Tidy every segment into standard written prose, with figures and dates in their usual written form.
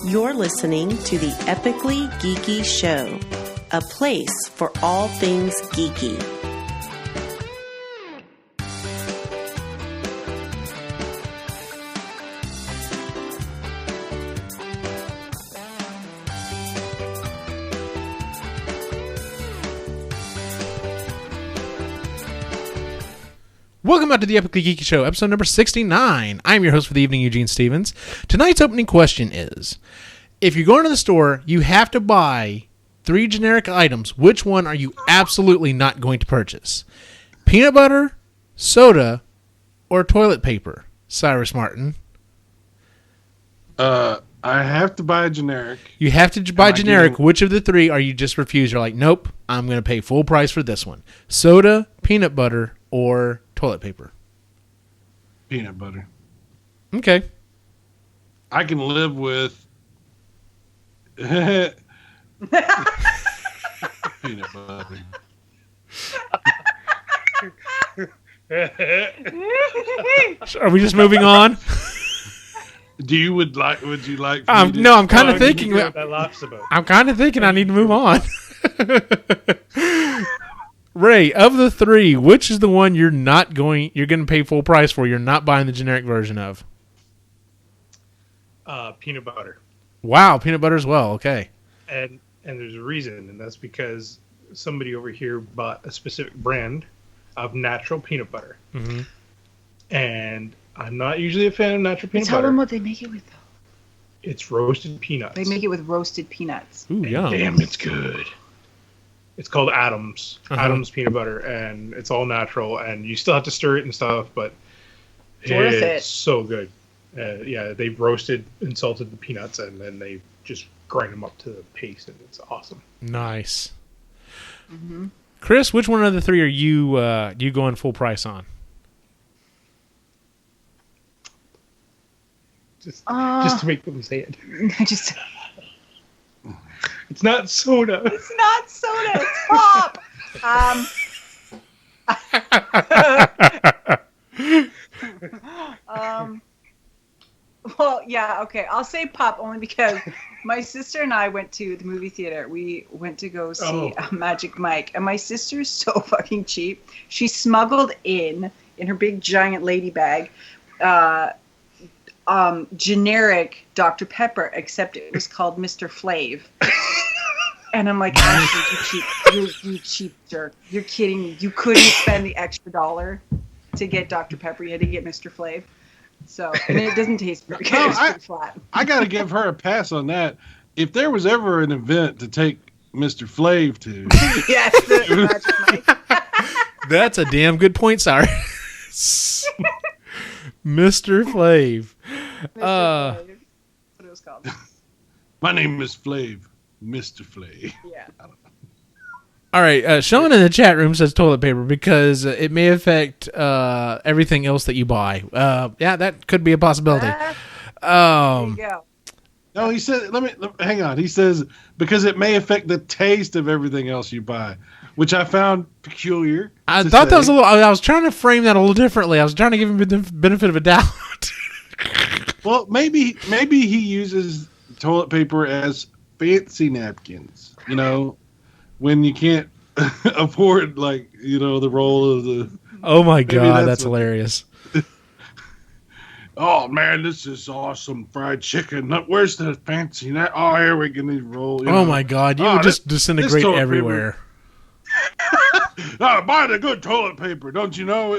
You're listening to the Epically Geeky Show, a place for all things geeky. Welcome back to the Epically Geeky Show, episode number 69. I'm your host for the evening, Eugene Stevens. Tonight's opening question is, if you're going to the store, you have to buy 3 generic items. Which one are you absolutely not going to purchase? Peanut butter, soda, or toilet paper? Cyrus Martin. I have to buy a generic. You have to buy generic. Which of the 3 are you just refused? You're like, nope, I'm going to pay full price for this one. Soda, peanut butter, or toilet paper? Peanut butter. Okay. I can live with peanut butter. Are we just moving on? Would you like? No, I'm kind of thinking. That laughs about. I'm kind of thinking I need to move on. Ray, of the 3, which is the one you're going to pay full price for? You're not buying the generic version of. Peanut butter. Wow, peanut butter as well. Okay. And there's a reason, and that's because somebody over here bought a specific brand of natural peanut butter. Mm-hmm. And I'm not usually a fan of natural peanut Tell butter. them what they make it with, though. It's roasted peanuts. They make it with roasted peanuts. Ooh, And yum. damn, it's good. It's called Adams. Uh-huh. Adams peanut butter, and it's all natural, and you still have to stir it and stuff, but It's worth it. it's so good. Yeah, they've roasted and salted the peanuts, and then they just grind them up to the paste, and it's awesome. Nice. Mm-hmm. Chris, which one of the 3 are you going full price on? Just to make them say it. It's not soda. It's not soda. It's pop. Well, yeah, okay. I'll say pop only because my sister and I went to the movie theater. We went to go see Magic Mike, and my sister's so fucking cheap. She smuggled in her big giant lady bag, generic Dr. Pepper, except it was called Mr. Flav. And I'm like, Ashley, you cheap jerk. You're kidding me. You couldn't spend the extra $1 to get Dr. Pepper. You had to get Mr. Flav. So, and it doesn't taste very good. It's pretty flat. I got to give her a pass on that. If there was ever an event to take Mr. Flav to, Yes, the Magic Mike. That's a damn good point, Cyrus. Mr. Flav. Mr. Flav. That's what it was called. my name is Flav, Mr. Flav. Yeah. All right, Sean in the chat room says toilet paper because it may affect everything else that you buy. Yeah, that could be a possibility. There you go. No, he said, hang on. He says, because it may affect the taste of everything else you buy, which I found peculiar. I thought that was I was trying to frame that a little differently. I was trying to give him the benefit of a doubt. Well, maybe he uses toilet paper as fancy napkins, when you can't afford, the roll of the... Oh, my God, that's hilarious. Oh, man, this is awesome fried chicken. Where's the fancy... Oh, here we can roll. Oh, my God, you would just disintegrate everywhere. Buy the good toilet paper, don't you know?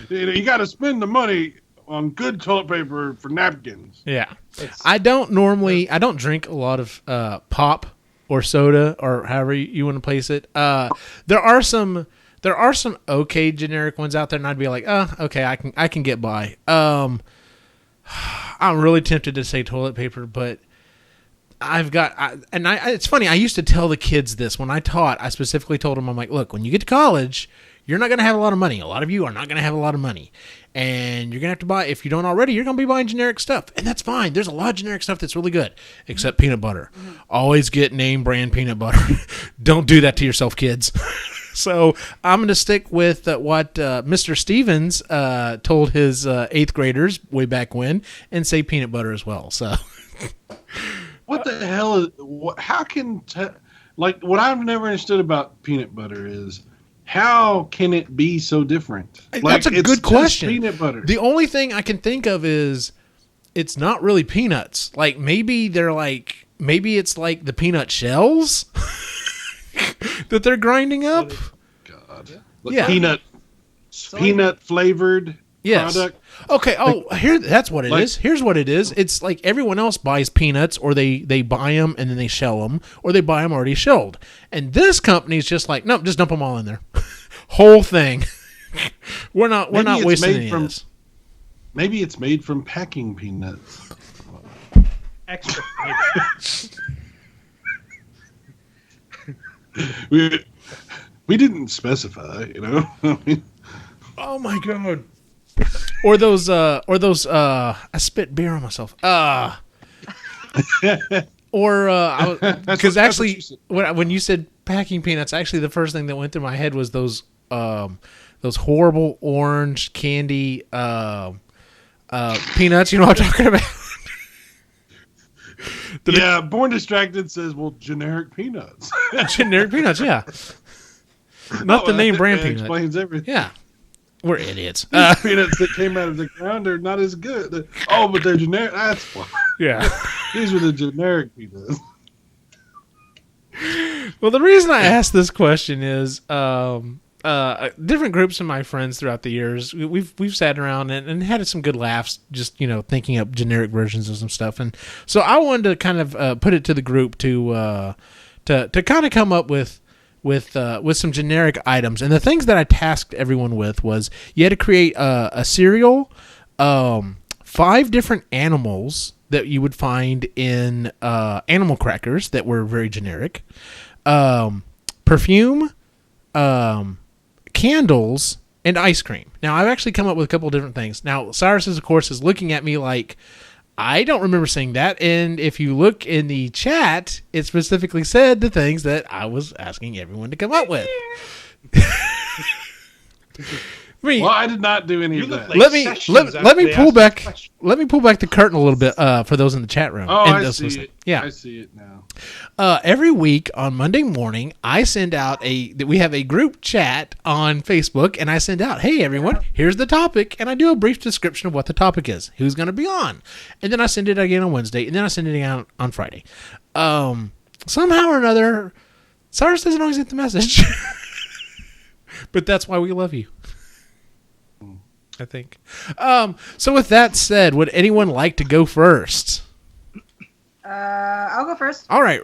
You got to spend the money on good toilet paper for napkins. Yeah. I don't drink a lot of pop or soda or however you want to place it. There are some okay generic ones out there, and I'd be like, okay, I can get by. I'm really tempted to say toilet paper, but it's funny. I used to tell the kids this when I taught. I specifically told them, I'm like, look, when you get to college, you're not going to have a lot of money. A lot of you are not going to have a lot of money. And you're going to have to buy, if you don't already, you're going to be buying generic stuff. And that's fine. There's a lot of generic stuff that's really good, except peanut butter. Mm-hmm. Always get name brand peanut butter. Don't do that to yourself, kids. So I'm going to stick with what Mr. Stevens told his 8th graders way back when and say peanut butter as well. So what the hell is? How can like what I've never understood about peanut butter is how can it be so different? Like, that's a it's good just question. Peanut butter. The only thing I can think of is it's not really peanuts. Like maybe it's like the peanut shells that they're grinding up. God. Yeah. Peanut flavored product. Okay. Oh, that's what it is. Here's what it is. It's like everyone else buys peanuts, or they buy them and then they shell them, or they buy them already shelled. And this company's just like, nope, just dump them all in there, whole thing. we're not wasting any of this. Maybe it's made from packing peanuts. Extra. we didn't specify, you know. I mean, oh my god. Or those I spit beer on myself. Because actually when you said packing peanuts, actually the first thing that went through my head was those horrible orange candy peanuts, you know what I'm talking about? Yeah, Born Distracted says, well, generic peanuts. Generic peanuts, yeah. Not the name brand peanut. Explains everything. Yeah. We're idiots. These peanuts that came out of the ground are not as good. But they're generic. That's why. Yeah. These are the generic peanuts. Well, the reason I asked this question is different groups of my friends throughout the years, we've sat around and had some good laughs just, thinking up generic versions of some stuff. And so I wanted to kind of put it to the group to kind of come up with some generic items. And the things that I tasked everyone with was you had to create a cereal, 5 different animals that you would find in animal crackers that were very generic, perfume, candles, and ice cream. Now, I've actually come up with a couple of different things. Now, Cyrus, of course, is looking at me like, I don't remember saying that. And if you look in the chat, it specifically said the things that I was asking everyone to come up with. I did not do any of that. Let me pull back the curtain a little bit for those in the chat room. Oh, and I see it. Yeah, I see it now. Every week on Monday morning, I send out we have a group chat on Facebook, and I send out, hey everyone, here's the topic, and I do a brief description of what the topic is, who's going to be on, and then I send it again on Wednesday, and then I send it out on Friday. Somehow or another, Cyrus doesn't always get the message, but that's why we love you. I think. So with that said, would anyone like to go first? I'll go first. All right,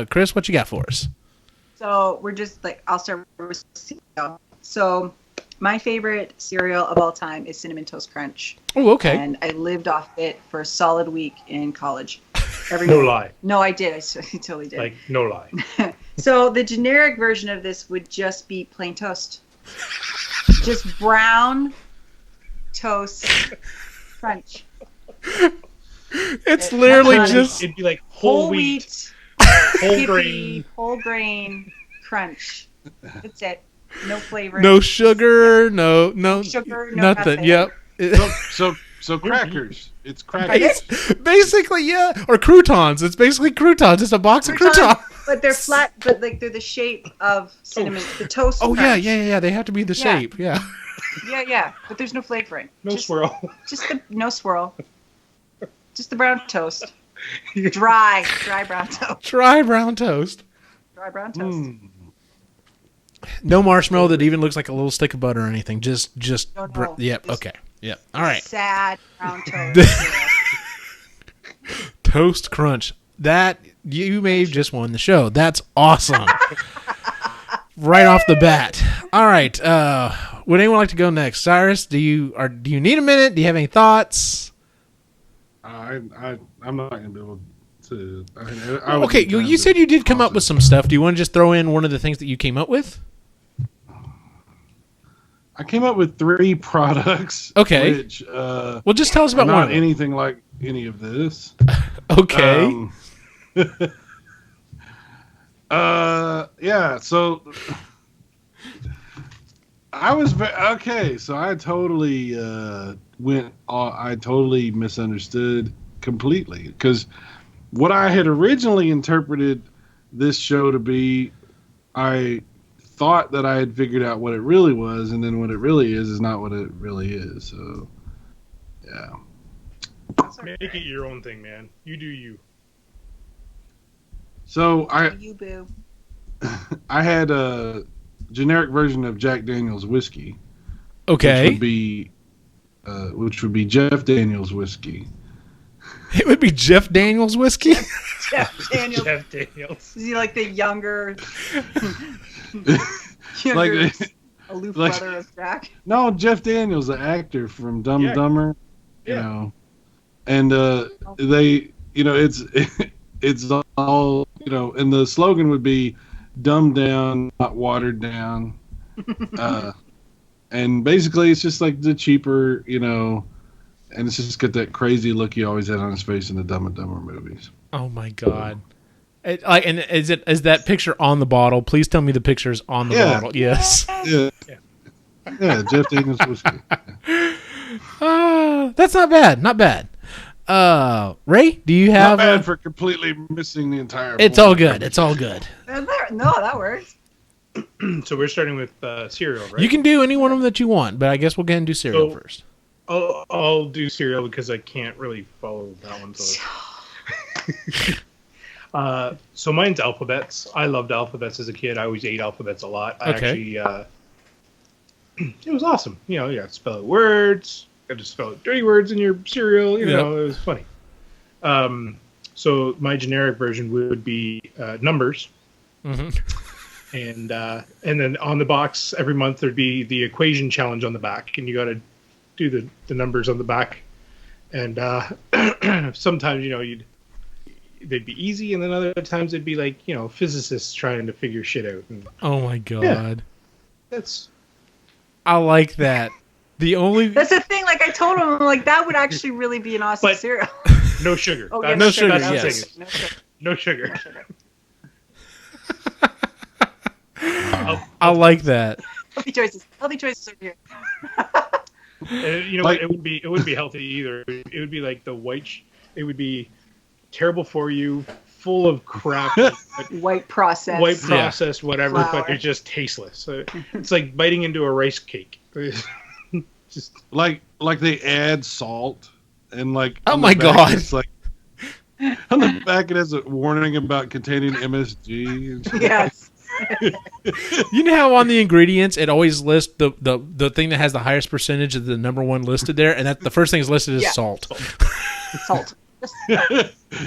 Chris, what you got for us? So we're just I'll start with cereal. So my favorite cereal of all time is Cinnamon Toast Crunch. Oh, okay. And I lived off it for a solid week in college. No lie. No, I did. I totally did. No lie. So the generic version of this would just be plain toast. Just brown toast crunch. It's literally just it'd be like whole wheat, whole grain crunch. That's it. No flavor. No sugar. No sugar. No nothing. Yep. So crackers. It's crackers. Basically, yeah. Or croutons. It's basically croutons. It's a box of croutons. But they're flat. But they're the shape of cinnamon. The toast. Oh crunch. yeah. They have to be the shape. Yeah. Yeah. But there's no flavoring. Swirl. No swirl. Just the brown toast. Dry brown toast. Dry brown toast. Dry brown toast. No marshmallow that even looks like a little stick of butter or anything. Just. No. Yep. Okay. Yep. All right. Sad brown toast. Toast crunch. That you may have just won the show. That's awesome. Right off the bat. All right. Would anyone like to go next? Cyrus, do you need a minute? Do you have any thoughts? I'm not going to be able to. Okay, you said you did come up with some stuff. Do you want to just throw in one of the things that you came up with? I came up with 3 products. Okay. Which, well, just tell us about one. Not anything like any of this. Okay. Yeah. So I was okay. So I totally I totally misunderstood completely because what I had originally interpreted this show to be, I thought that I had figured out what it really was, and then what it really is not what it really is. So, yeah. Make it your own thing, man. You do you. So You boo. I had a generic version of Jack Daniel's whiskey, Okay. which would be Jeff Daniel's whiskey. It would be Jeff Daniels whiskey. Jeff Daniels. Jeff Daniels. Is he like the younger, Like, aloof like- brother of Jack? no, Jeff Daniels, the actor from Dumb Yeah. and Dumber, Yeah. and they, it's all, and the slogan would be dumbed down, not watered down. And basically it's just like the cheaper, and it's just got that crazy look he always had on his face in the Dumb and Dumber movies. Oh my god! And is that picture on the bottle? Please tell me the picture's on the bottle. Yes. Yeah. Jeff Daniels whiskey. That's not bad. Not bad. Ray, do you Not have? bad for completely missing the entire. It's point. all good. It's all good. No, that works. So we're starting with cereal, right? You can do any one of them that you want, but I guess we'll go ahead and do cereal So- first. I'll do cereal because I can't really follow that one. So mine's alphabets. I loved alphabets as a kid. I always ate alphabets a lot. I Okay. actually, it was awesome. You got to spell out words. You got to spell out dirty words in your cereal. It was funny. So my generic version would be numbers. Mm-hmm. And then on the box every month there'd be the equation challenge on the back, and you got to do the numbers on the back. And sometimes they'd be easy, and then other times it'd be like physicists trying to figure shit out. And Oh my god! that's I like that. That's the thing. Like I told him, like that would actually really be an awesome But- cereal. no sugar. Oh, yeah, no sugar, no yes. sugar, no sugar, No sugar. no sugar. I like that. Healthy choices. Healthy choices over here. It wouldn't be healthy either. It would be like the it would be terrible for you, full of crap, White process. white processed whatever, Flour. but it's just tasteless. So it's like biting into a rice cake. Just Like they add salt, and like Oh on my the back, God. it's like on the back it has a warning about containing MSG. And shit. Yes. You know how on the ingredients it always lists the thing that has the highest percentage of the number one listed there, and that the first thing is listed is Yeah. salt. Salt. Just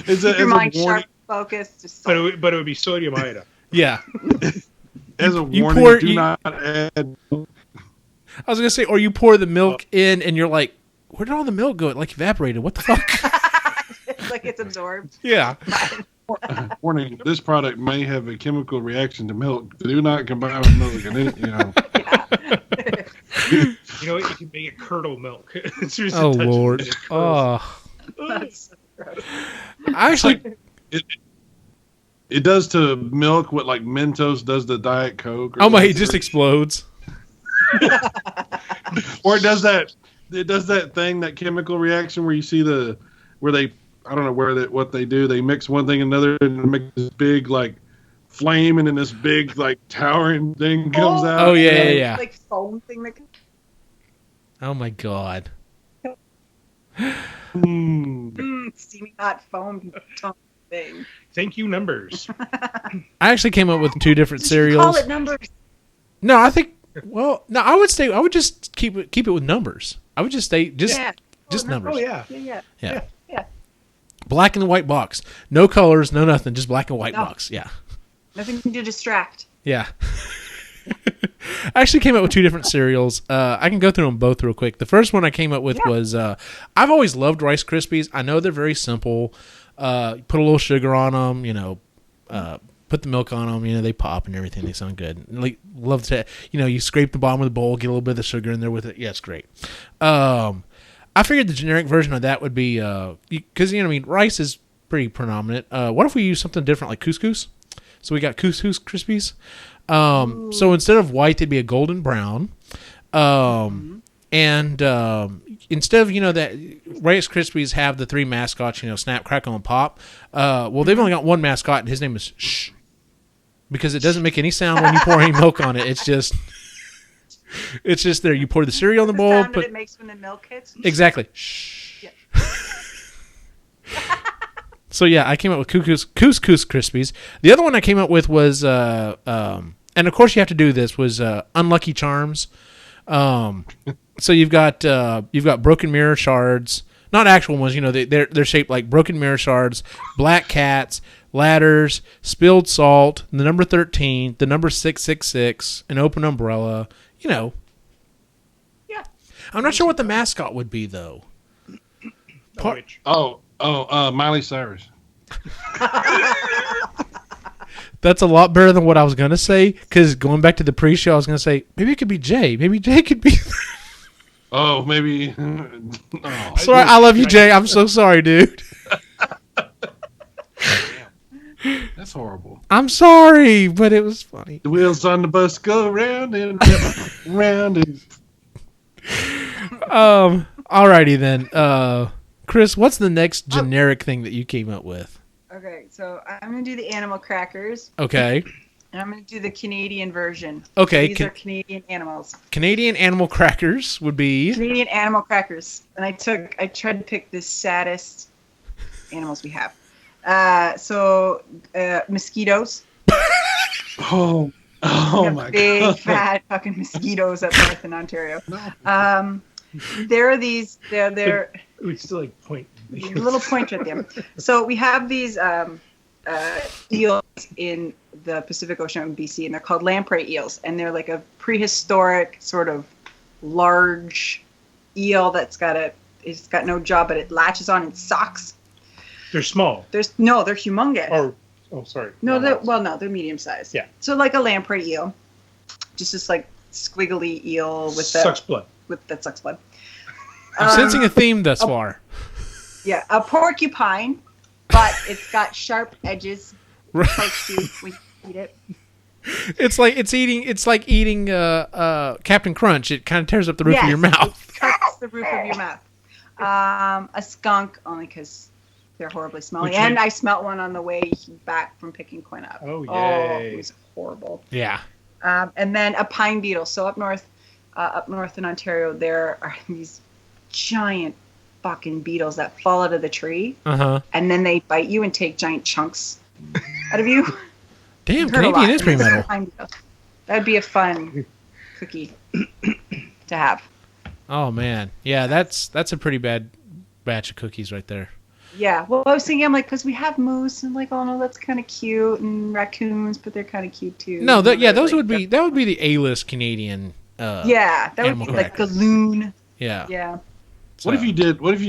It's keep your mind a warning. sharp, focused. Just but salt. it would be sodium iodide. Yeah, As a You warning, pour- do you- not add. I was gonna say, or you pour the milk in, and you're like, where did all the milk go? It like evaporated. What the fuck? It's like it's absorbed. Yeah. Warning: this product may have a chemical reaction to milk. Do not combine with milk. And You know what? You can make it curdle milk. It's just Oh a touch of Lord. it, it curdles. Oh, That's so gross. I actually. it does to milk what like Mentos does to Diet Coke. Or Oh my! It whatever. just explodes. Or it does that thing, that chemical reaction where you see I don't know what they do. They mix one thing and another and make this big like flame, and then this big like towering thing comes out. Oh, yeah. Like foam thing that. Oh my god. Steamy hot foam thing. Thank you, numbers. I actually came up with two different Just call cereals. it numbers. No, I think. Well, no, I would just keep it with numbers. I would just stay Yeah. numbers. Oh yeah. Yeah. Yeah. Yeah. Black and white box. No colors, no nothing. Just black and white No. box. Yeah. Nothing to distract. Yeah. I actually came up with two different cereals. I can go through them both real quick. The first one I came up with was I've always loved Rice Krispies. I know they're very simple. Put a little sugar on them, put the milk on them, they pop and everything. They sound good. Like, love to, you scrape the bottom of the bowl, get a little bit of the sugar in there with it. Yeah, it's great. I figured the generic version of that would be, because, rice is pretty predominant. What if we use something different like couscous? So we got couscous Krispies. So instead of white, they'd be a golden brown. And instead of, that Rice Krispies have the 3 mascots, Snap, Crackle, and Pop, well, they've only got one mascot, and his name is Shh. Because it doesn't make any sound when you pour any milk on it. It's just there. You pour the cereal in the bowl. Sound that it makes when the milk hits. Exactly. Shh. Yeah. So, yeah, I came up with Couscous Krispies. The other one I came up with was, and of course you have to do this, was Unlucky Charms. So you've got broken mirror shards, not actual ones. They're shaped like broken mirror shards, black cats, ladders, spilled salt, the number 13, the number 666, an open umbrella. Yeah. I'm not sure what the mascot would be though. Miley Cyrus. That's a lot better than what I was gonna say. Because going back to the pre-show, I was gonna say maybe it could be Jay. Maybe Jay could be. Oh, maybe. Sorry, I love you, Jay. I'm so sorry, dude. That's horrible. I'm sorry, but it was funny. The wheels on the bus go round and round and. Alrighty then. Chris, what's the next generic thing that you came up with? Okay, so I'm gonna do the animal crackers. Okay. And I'm gonna do the Canadian version. Okay. These are Canadian animals. Canadian animal crackers would be Canadian animal crackers, and I tried to pick the saddest animals we have. So mosquitoes. Oh my big, god! fat fucking mosquitoes up north in Ontario. There are these. They're We still like point. a little pointer at them. So we have these eels in the Pacific Ocean in BC, and they're called lamprey eels, and they're like a prehistoric sort of large eel it's got no jaw, but it latches on in socks. They're small. They're humongous. Sorry. No, they're medium sized. Yeah. So like a lamprey eel, just this like squiggly eel with sucks blood. That sucks blood. I'm sensing a theme thus far. Yeah, a porcupine, but it's got sharp edges. Pokes you when you eat it. It's like eating Captain Crunch. It kind of tears up the roof of your mouth. It cuts the roof of your mouth. A skunk, only because they're horribly smelly. And I smelt one on the way back from picking Quinn up. Oh, yay. Oh, it was horrible. Yeah. And then a pine beetle. So up north in Ontario, there are these giant fucking beetles that fall out of the tree. Uh-huh. And then they bite you and take giant chunks out of you. Damn, Canadian is pretty metal. That'd be a fun cookie to have. Oh man, yeah, that's a pretty bad batch of cookies right there. Yeah, well, I was thinking, I'm like, because we have moose, and like, oh no, that's kind of cute, and raccoons, but they're kind of cute too. No, those would be the A-list Canadian. Yeah, that would be like Galoon. Yeah. Yeah. What if you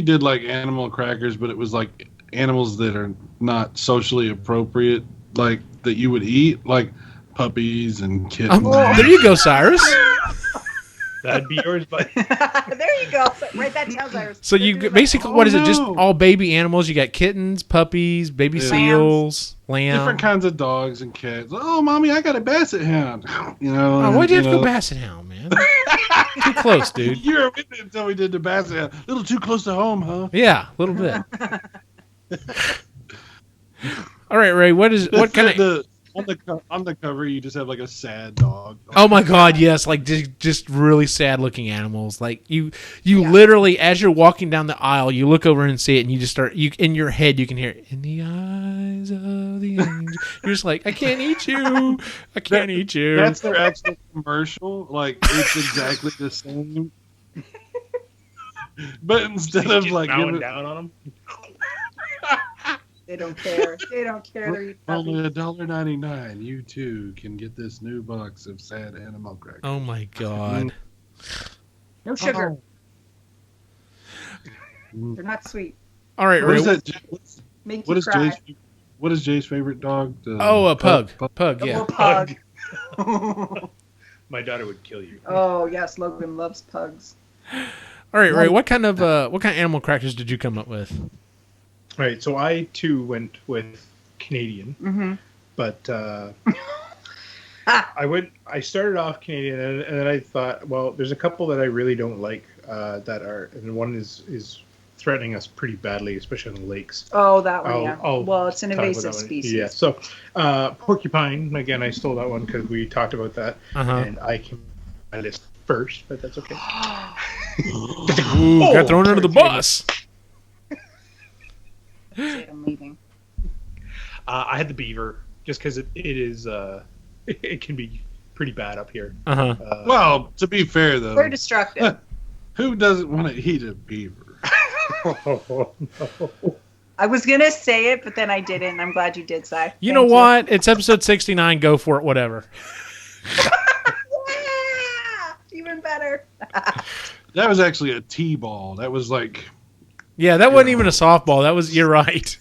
did like animal crackers, but it was like animals that are not socially appropriate, like that you would eat, like puppies and kittens? There you go, Cyrus. That'd be yours, but there you go. Write that down, Cyrus. So you basically, what is it? Just all baby animals? You got kittens, puppies, baby seals, lamb. Different kinds of dogs and cats. Oh, mommy, I got a basset hound. Oh, why'd you have to go basset hound, man? Too close, dude. You were with me until we did the basset hound. A little too close to home, huh? Yeah, a little bit. All right, Ray. What kind of on the cover? You just have like a sad dog. Oh my God, yes, like just really sad looking animals. Like you literally, as you're walking down the aisle, you look over and see it, and you just start. In your head, you can hear "In the eyes of the angel." You're just like, I can't eat you. I can't eat you. That's their actual commercial. Like it's exactly the same. But instead of like bowing down on them. They don't care. They don't care. They're only $1.99. You too can get this new box of sad animal crackers. Oh my God. No sugar. They're not sweet. All right, Ray. What is Jay's favorite dog? A pug. Pug, yeah. Pug. My daughter would kill you. Oh yes, Logan loves pugs. All right, Ray. What kind of animal crackers did you come up with? Right, so I too went with Canadian, but I started off Canadian, and then I thought, well, there's a couple that I really don't like and one is threatening us pretty badly, especially on the lakes. Oh, that one, yeah. I'll well, it's an talk about invasive that one. species. Yeah. So, porcupine. Again, I stole that one because we talked about that, and I came on my list first, but that's okay. Ooh, got thrown under the bus. I'm leaving. I had the beaver just because it is it can be pretty bad up here. Well, to be fair though, They're destructive. who doesn't want to eat a beaver? Oh, no. I was gonna say it, but then I didn't. And I'm glad you did, Si. You know what? It's episode 69. Go for it. Whatever. Yeah! Even better. That was actually a T-ball. That was like, Yeah, that wasn't even a softball. That was. You're right.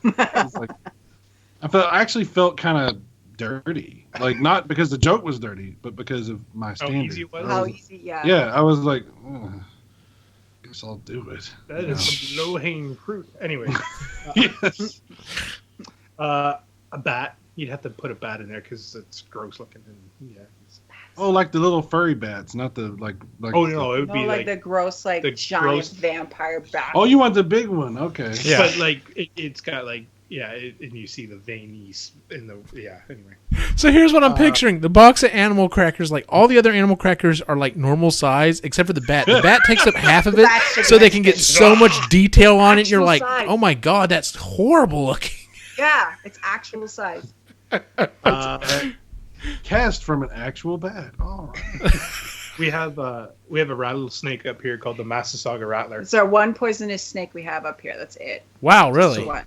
I actually felt kind of dirty. Like, not because the joke was dirty, but because of my standards. easy it was? How easy, yeah. Yeah, I was like, guess I'll do it. That is some low-hanging fruit. Anyway, Yes. a bat. You'd have to put a bat in there because it's gross looking. And, yeah. Oh, like the little furry bats, not the like. Oh no, it would be like the gross, like the giant gross- vampire bat. Oh, you want the big one? Okay. Yeah. But like it's got like and you see the veins in the Anyway, So here's what I'm picturing: the box of animal crackers, like all the other animal crackers, are like normal size, except for the bat. The bat takes up half of it, so they can get so much detail on it. You're like, size. oh my god, that's horrible looking. Yeah, it's actual size. Cast from an actual bat. All right. we have a rattlesnake up here called the Massasauga rattler. It's our one poisonous snake we have up here. That's it. Wow, Just really? the one.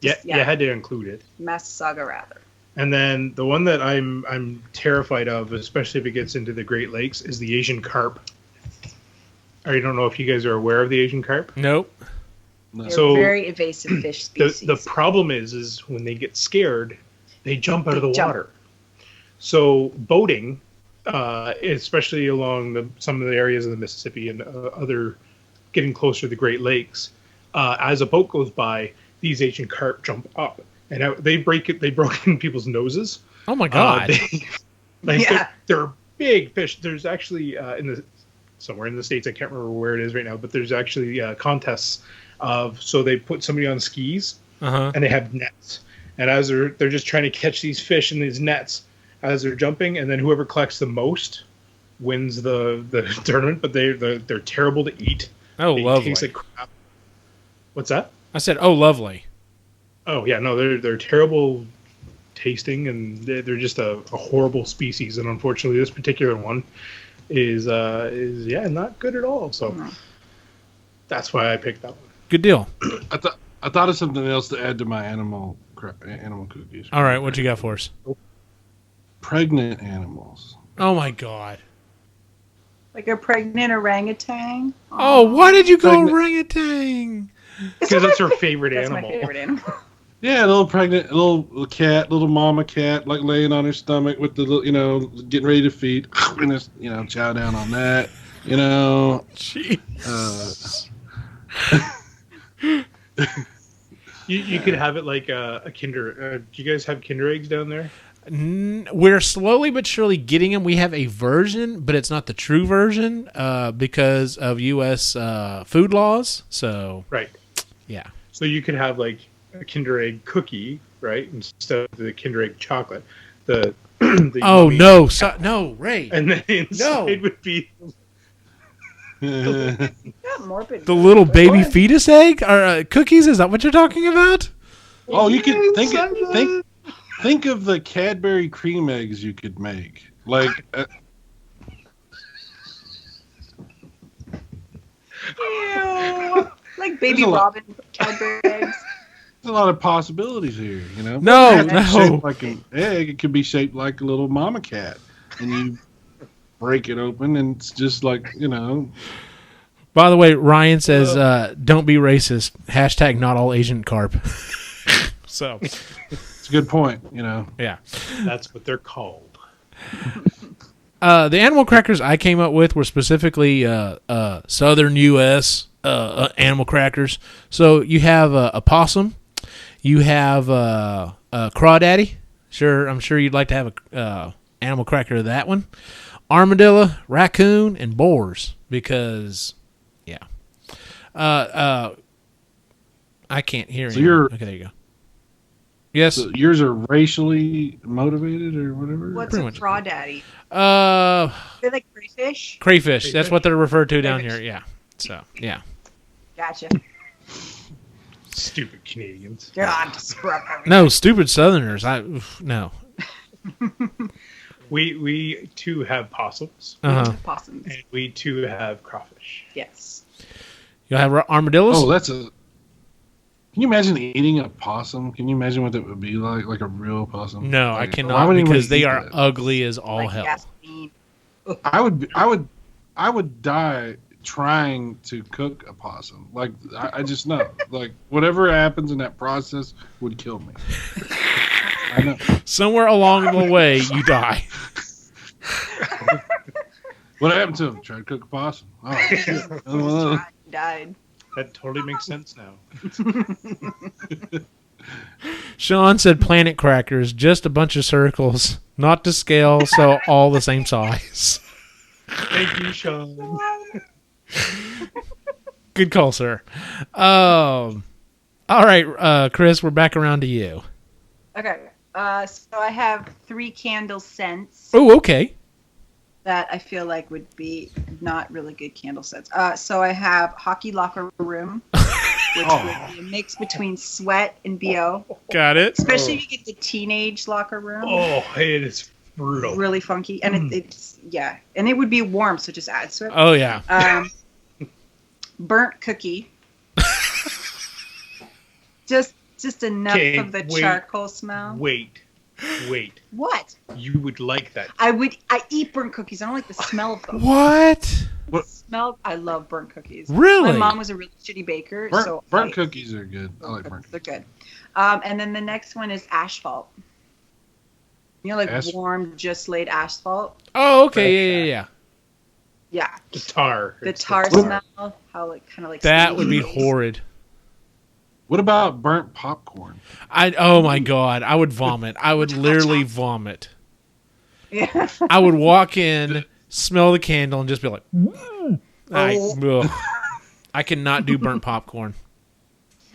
Yeah, yeah. I had to include it. Massasauga rattler. And then the one that I'm terrified of, especially if it gets into the Great Lakes, is the Asian carp. I don't know if you guys are aware of the Asian carp. Nope. They're So, very invasive fish species. The problem is when they get scared, they jump out of the jump. water. So boating, especially along some of the areas of the Mississippi and other getting closer to the Great Lakes, as a boat goes by, these Asian carp jump up and they broke in people's noses. Oh my god. They're big fish. There's actually somewhere in the States, I can't remember where it is right now, but there's actually contests so they put somebody on skis and they have nets, and as they're just trying to catch these fish in these nets as they're jumping, and then whoever collects the most wins the tournament. But they're terrible to eat. Oh, they lovely. taste like crap. What's that? I said, oh, lovely. Oh yeah, no, they're terrible tasting, and they're just a horrible species. And unfortunately, this particular one is not good at all. So that's why I picked that one. Good deal. I thought of something else to add to my animal cookies. All right, what you got for us? Pregnant animals. Oh my god. Like a pregnant orangutan. Oh, why did you go Pregnant- orangutan? Because that's her favorite That's animal. my favorite animal. Yeah, a little pregnant, little cat, little mama cat, like laying on her stomach with the little, getting ready to feed, and just, chow down on that. Jeez. You could have it like a Kinder. Do you guys have Kinder eggs down there? We're slowly but surely getting them. We have a version, but it's not the true version because of U.S. Food laws. So, Right. yeah. So you could have like a Kinder egg cookie, right, instead of the Kinder egg chocolate. The Oh, yummy- no. No, Ray. And then inside would be Not morbid. The little baby fetus egg? Or cookies? Is that what you're talking about? Oh, you could think of the Cadbury cream eggs you could make. Like, Ew. Like baby There's a lot- robin Cadbury eggs. there's a lot of possibilities here, No, It could be shaped no. like an egg. It could be shaped like a little mama cat, and you break it open, and it's just like, By the way, Ryan says, don't be racist. Hashtag not all Asian carp. So, it's a good point, yeah. that's what they're called. The animal crackers I came up with were specifically Southern U.S. Animal crackers. So you have a possum, you have crawdaddy, I'm sure you'd like to have a animal cracker of that one. Armadillo, raccoon, and boars because, yeah. I can't hear you. Okay, there you go. Yes. So yours are racially motivated or whatever? What's Pretty a much. crawdaddy? They're like crayfish. Crayfish. That's what they're referred to down here. Yeah. So, yeah. Gotcha. Stupid Canadians. God, scrub everything. No, stupid Southerners. No. We too have possums, Possums. and we too have crawfish. Yes. You'll have armadillos? Oh, can you imagine eating a possum? Can you imagine what that would be like a real possum? No, Like, I why cannot would anybody because they eat are that? ugly as all Like hell. gasoline. I would die trying to cook a possum. Like I just know, like whatever happens in that process would kill me. I know. Somewhere along the way, you die. What happened to him? Tried to cook a possum. Oh, shit. Died. That totally makes sense now. Sean said planet crackers, just a bunch of circles, not to scale, so all the same size. Thank you, Sean. Good call, sir. All right, Chris, we're back around to you. Okay. So I have 3 candle scents Oh, okay. that I feel like would be not really good candle scents. So I have hockey locker room, which would be a mix between sweat and BO. Got it. Especially if you get the teenage locker room. Oh, it is brutal. Really funky. And it's and it would be warm, so just adds to it. Oh, yeah. Burnt cookie. just enough Okay, of the charcoal smell. Wait. What? You would like that. I eat burnt cookies. I don't like the smell of them. What? I love burnt cookies. Really? My mom was a really shitty baker, so Burnt cookies are good. I like burnt they're cookies. good. And then the next one is asphalt. You know, like Asphalt? warm, just laid asphalt. Oh, okay. Yeah. Yeah, The tar. the tar smell. How like kind of like That would be sweet. horrid. What about burnt popcorn? Oh, my God. I would vomit. I would literally vomit. Yeah. I would walk in, smell the candle, and just be like, ugh. I cannot do burnt popcorn.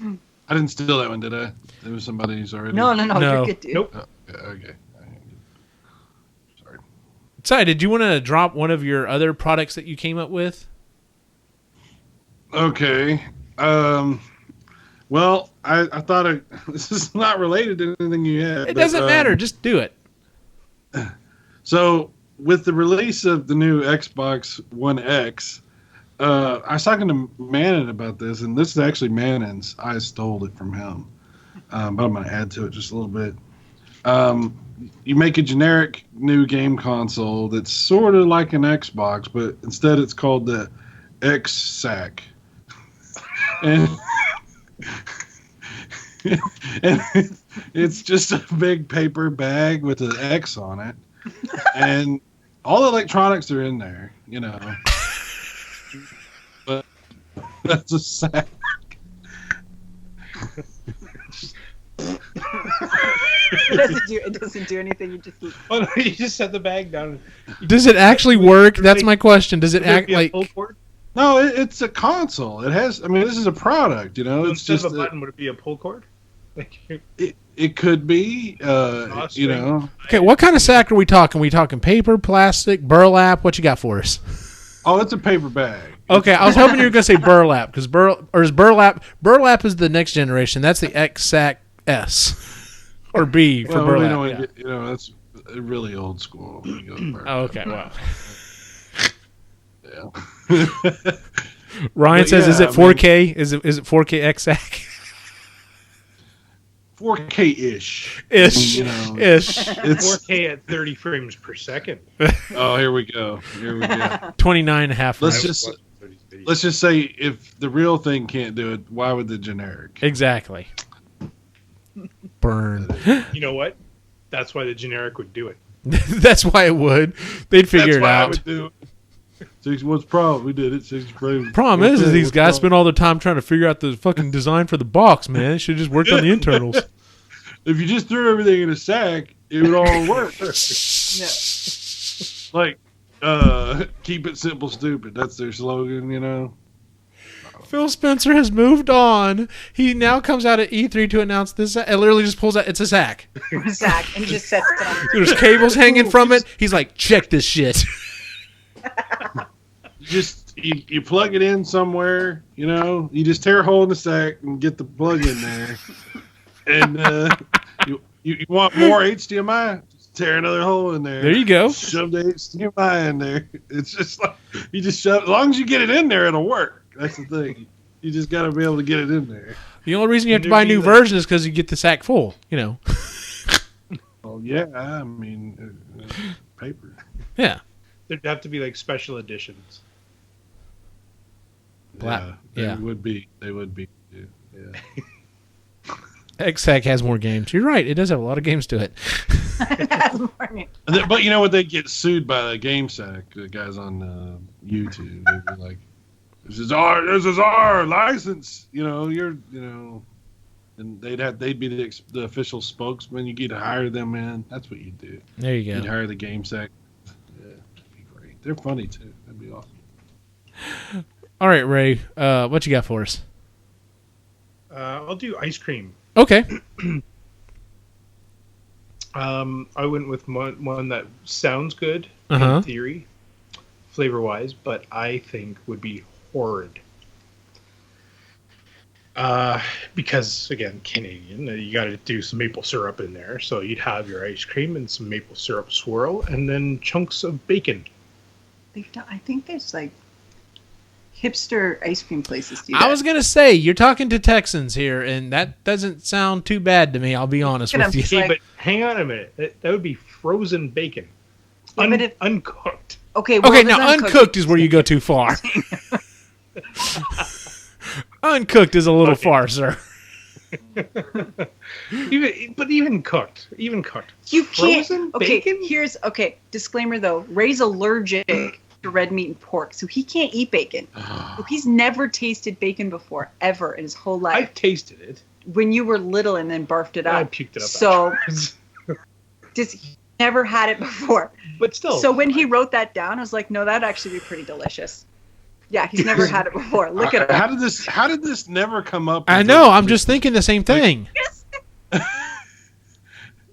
I didn't steal that one, did I? It was somebody's already. No. No. You're good, dude. Nope. Oh, okay. Sorry. Sorry, did you want to drop one of your other products that you came up with? Okay. Well, I thought this is not related to anything you had. It doesn't matter. Just do it. So, with the release of the new Xbox One X, I was talking to Manon about this, and this is actually Manon's. I stole it from him, but I'm going to add to it just a little bit. You make a generic new game console that's sort of like an Xbox, but instead it's called the X-Sack. And it's just a big paper bag with an X on it, and all the electronics are in there, you know. But that's a sack. It doesn't do anything. You just keep. Oh, no, you just set the bag down. Does it actually work? That's my question. Does it Would there act be a like... pull cord? No, it's a console. It has. I mean, this is a product. You know, So it's instead just of a button, would it be a pull cord? Like, it could be. You know. Okay, what kind of sack are we talking? We talking paper, plastic, burlap? What you got for us? Oh, it's a paper bag. Okay, I was hoping you were going to say burlap because burlap is the next generation. That's the X-Sack S or B for Well, burlap. you know, that's really old school. When you go to burlap. Oh, okay, wow. Yeah. Ryan But says, yeah, "Is it I mean- 4K? Is it 4K X-Sack?" 4K-ish. Ish, You know, ish. it's 4K at 30 frames per second. oh, here we go. 29 and a half. Let's frames. just let's just say if the real thing can't do it, why would the generic? Exactly. Burn. You know what? That's why the generic would do it. That's why it would. They'd figure That's it why I out. would do it. What's the problem? We did it. 60 frames. Problem is Okay, these what's guys wrong? spend all their time trying to figure out the fucking design for the box, man. They should have just worked on the internals. If you just threw everything in a sack it would all work. No. Like, keep it simple, stupid. That's their slogan, you know. Phil Spencer has moved on. He now comes out at E3 to announce this. It literally just pulls out. It's a sack. Zach, and just sets it on. There's cables hanging from it. He's like, check this shit. Just you plug it in somewhere, you know. You just tear a hole in the sack and get the plug in there. And you want more HDMI? Just tear another hole in there. There you go. Shove the HDMI in there. It's just like you just shove. As long as you get it in there, it'll work. That's the thing. You just got to be able to get it in there. The only reason you have to buy a new version is because you get the sack full, you know. Oh, yeah. I mean, paper. Yeah. There'd have to be like special editions. Yeah. Yeah. They would be. Yeah. X-Sack has more games. You're right. It does have a lot of games to it. But you know what? They get sued by the GameSack, the guys on YouTube. They'd be like, This is our license. You know, and they'd be the official spokesman. You get to hire them in. That's what you do. There you go. You'd hire the GameSack. Yeah, that'd be great. They're funny too. That'd be awesome. All right, Ray. What you got for us? I'll do ice cream. Okay. I went with one that sounds good Uh-huh. in theory, flavor-wise, but I think would be horrid. Because, again, Canadian, you got to do some maple syrup in there. So you'd have your ice cream and some maple syrup swirl, and then chunks of bacon. I think there's like hipster ice cream places do that. I was going to say, you're talking to Texans here, and that doesn't sound too bad to me. I'll be honest with you. Okay, but hang on a minute. That would be frozen bacon. Yeah, but if- uncooked. Okay, well, Okay, if it's now uncooked is where you go too far. Uncooked is a little far, sir. Even cooked. You can't. Frozen Okay, bacon? disclaimer though. Ray's allergic to red meat and pork, so he can't eat bacon. So he's never tasted bacon before, ever in his whole life. I've tasted it. When you were little and then barfed it up. I puked it up. So afterwards. he never had it before. But still. So when he wrote that down, I was like, no, that'd actually be pretty delicious. Yeah, he's never had it before. Look at it. How did this never come up? I know. I'm just thinking the same thing.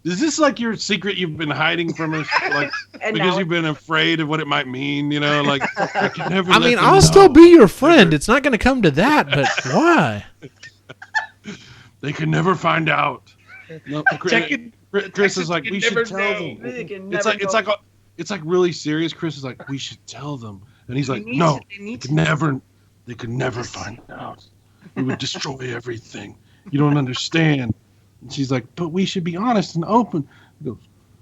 Is this like your secret you've been hiding from us? Like And because now you've been afraid of what it might mean, you know? Like I can never. I let mean, them I'll know. still be your friend. It's not going to come to that, but why? They can never find out. No, Chris is like, we should never tell know. them. They can It's never like know. it's like really serious. Chris is like, we should tell them, and he's like, They need no, to- they need they to. could never find out. We would destroy everything. You don't understand. And she's like, but we should be honest and open. He goes,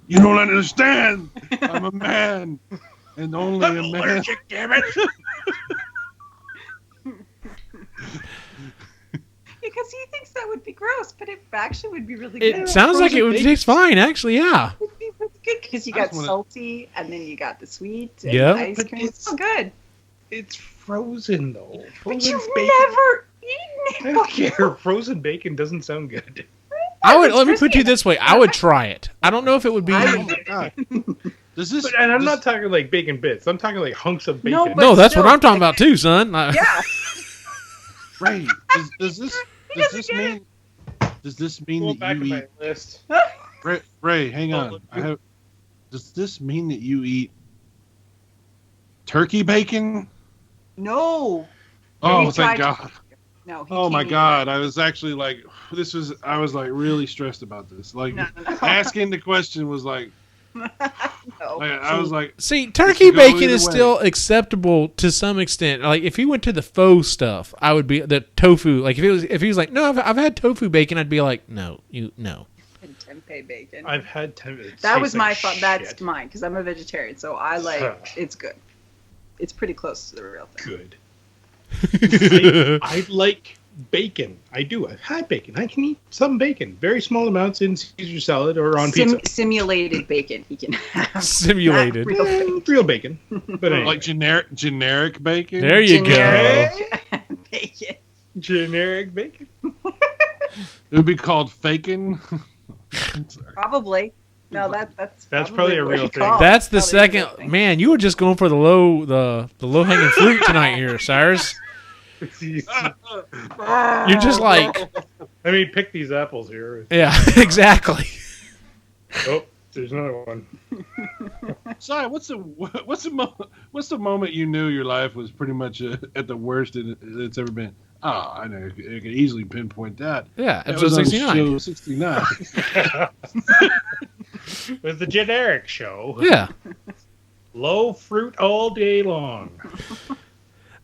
you don't understand. I'm a man, and only a man. Damn it. Because he thinks that would be gross, but it actually would be really good. It sounds like it would taste fine, actually. Yeah. It would be really good because you got That's what it- salty and then you got the sweet and Yeah. the ice But cream. it's- It's so good. It's frozen though. But Frozen you've bacon. never I eaten it don't before. care. Frozen bacon doesn't sound good. Let me put you this way. I would try it. I don't know if it would be. Oh my god! Does this? And I'm does- not talking like bacon bits. I'm talking like hunks of bacon. No, but- No, that's what still, I'm talking about too, son. Yeah. Ray, does this mean? Does this mean Go that back you to eat? my list. Ray, hang on. Does this mean that you eat turkey bacon? No. Oh, He thank tried- God. No. he Oh my can't eat God. I was actually like, I was like really stressed about this. Like No. asking the question was like, No. I was like, See, turkey go bacon either is way. still acceptable to some extent. Like if he went to the faux stuff, I would be the tofu. Like if he was like, no, I've had tofu bacon, I'd be like, no. And tempeh bacon. I've had 10 minutes. That was my thought. That's mine because I'm a vegetarian, so I like Huh. it's good. It's pretty close to the real thing. good. I like bacon. I do. I've had bacon. I can eat some bacon. Very small amounts in Caesar salad or on pizza. Simulated bacon he can have. Simulated. Not real bacon. Real bacon. But anyway. like generic bacon. There you go. Generic bacon. Generic bacon. It would be called fakin. Probably. No, That's probably a what real you thing. call it. That's the Probably a real second. thing. Man, you were just going for the low hanging fruit tonight here, Cyrus. You're just like, Let me pick these apples here. yeah, exactly. Oh, there's another one. Sorry, what's the moment you knew your life was pretty much at the worst it's ever been? Oh, I know. I could easily pinpoint that. Yeah, That episode was on 69. Show 69. It was the generic show. Yeah. Low fruit all day long.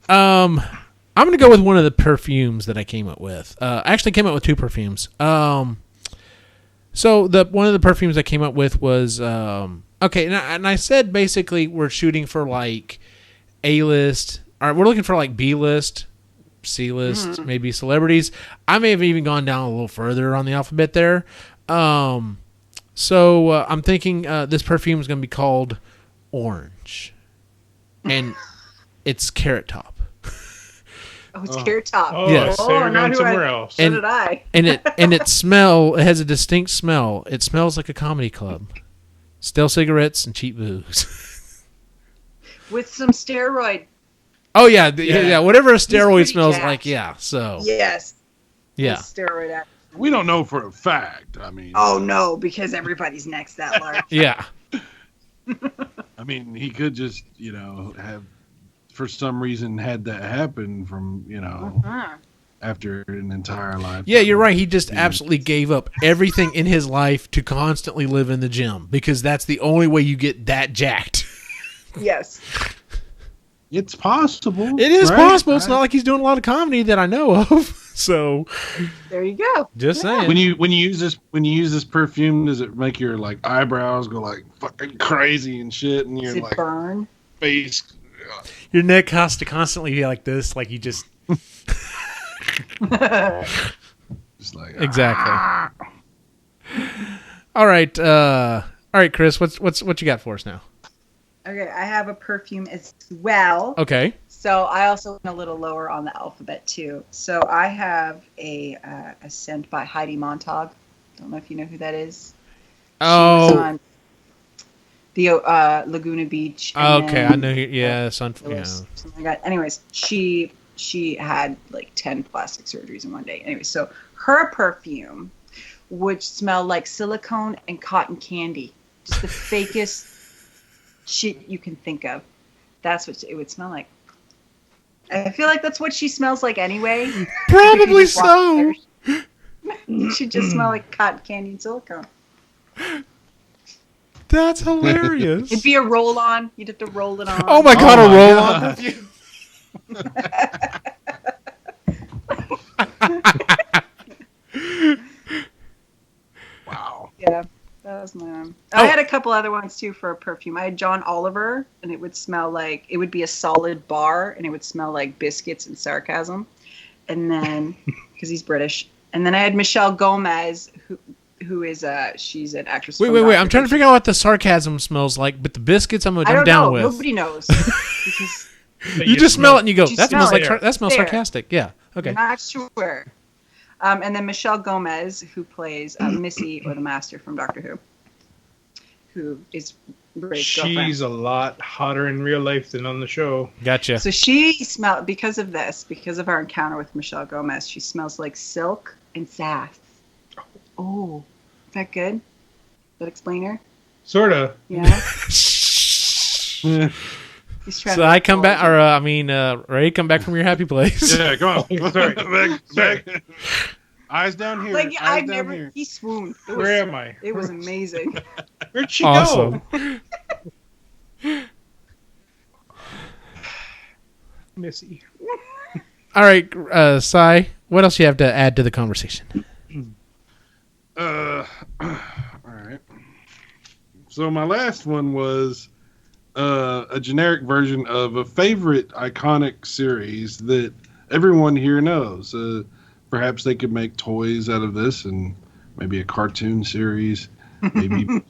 I'm gonna go with one of the perfumes that I came up with. I actually came up with two perfumes. So one of the perfumes I came up with was okay, and I said basically we're shooting for like A-list, or we're looking for like B-list, C-list, maybe celebrities. I may have even gone down a little further on the alphabet there. So I'm thinking this perfume is going to be called Orange, and it's Carrot Top. Oh, it's Carrot Top. Oh, Yes. so you're now going who somewhere I- else. So did I. And it has a distinct smell. It smells like a comedy club. Stale cigarettes and cheap booze. With some steroid. Oh yeah, whatever a steroid pretty smells jacked. like, yeah. So Yes. yeah. With steroid act. We don't know for a fact. I mean, Oh no, because everybody's neck's that large. Yeah. I mean, he could just, have for some reason had that happen from, Huh. after an entire life. Yeah, you're right. He just absolutely gave up everything in his life to constantly live in the gym because that's the only way you get that jacked. Yes. It's possible. It is right? possible. It's not like he's doing a lot of comedy that I know of. So There you go. just saying. When you use this perfume, does it make your like eyebrows go like fucking crazy and shit, and your Does it like burn? face? Your neck has to constantly be like this, like you just Just like exactly. All right, Chris. What you got for us now? Okay, I have a perfume as well. Okay. So I also went a little lower on the alphabet too. So I have a scent by Heidi Montag. Don't know if you know who that is. She was Oh, on the Laguna Beach. okay. I know. Yeah, It was something like that. Anyways, she had like 10 plastic surgeries in one day. Anyways, so her perfume would smell like silicone and cotton candy. Just the fakest shit you can think of. That's what it would smell like. I feel like that's what she smells like anyway. probably so. She just smell like cotton candy and silicone. That's hilarious. It'd be a roll-on. You'd have to roll it on. Oh my god, Oh a my roll God. on perfume. wow. Yeah, that was my one. Oh. I had a couple other ones too for a perfume. I had John Oliver, and it would smell like it would be a solid bar, and it would smell like biscuits and sarcasm. And then, because he's British, and then I had Michelle Gomez, who is she's an actress. Wait. from I'm Dr. trying to figure out what the sarcasm smells like, but the biscuits I'm I don't down know. with. Nobody knows. Because You just smell it and you go, You that smell smells like it. that smells There. sarcastic. Yeah. Okay. I'm not sure. And then Michelle Gomez, who plays Missy or the Master from Doctor who is Ray's girlfriend. She's a lot hotter in real life than on the show. Gotcha. So she smelled, because of our encounter with Michelle Gomez, she smells like silk and sass. Oh, is that good? That explain her? Sort of. Yeah. He's trying So to I come hold back, you. or Ray, come back from your happy place. Yeah, come on. Sorry. back. Eyes down here. Like Eyes I've down never. here. He swooned. It was, Where am I? It was amazing. Where'd she Awesome. go? Missy. All right, Sai, what else you have to add to the conversation? All right. So my last one was a generic version of a favorite iconic series that everyone here knows. Perhaps they could make toys out of this, and maybe a cartoon series, maybe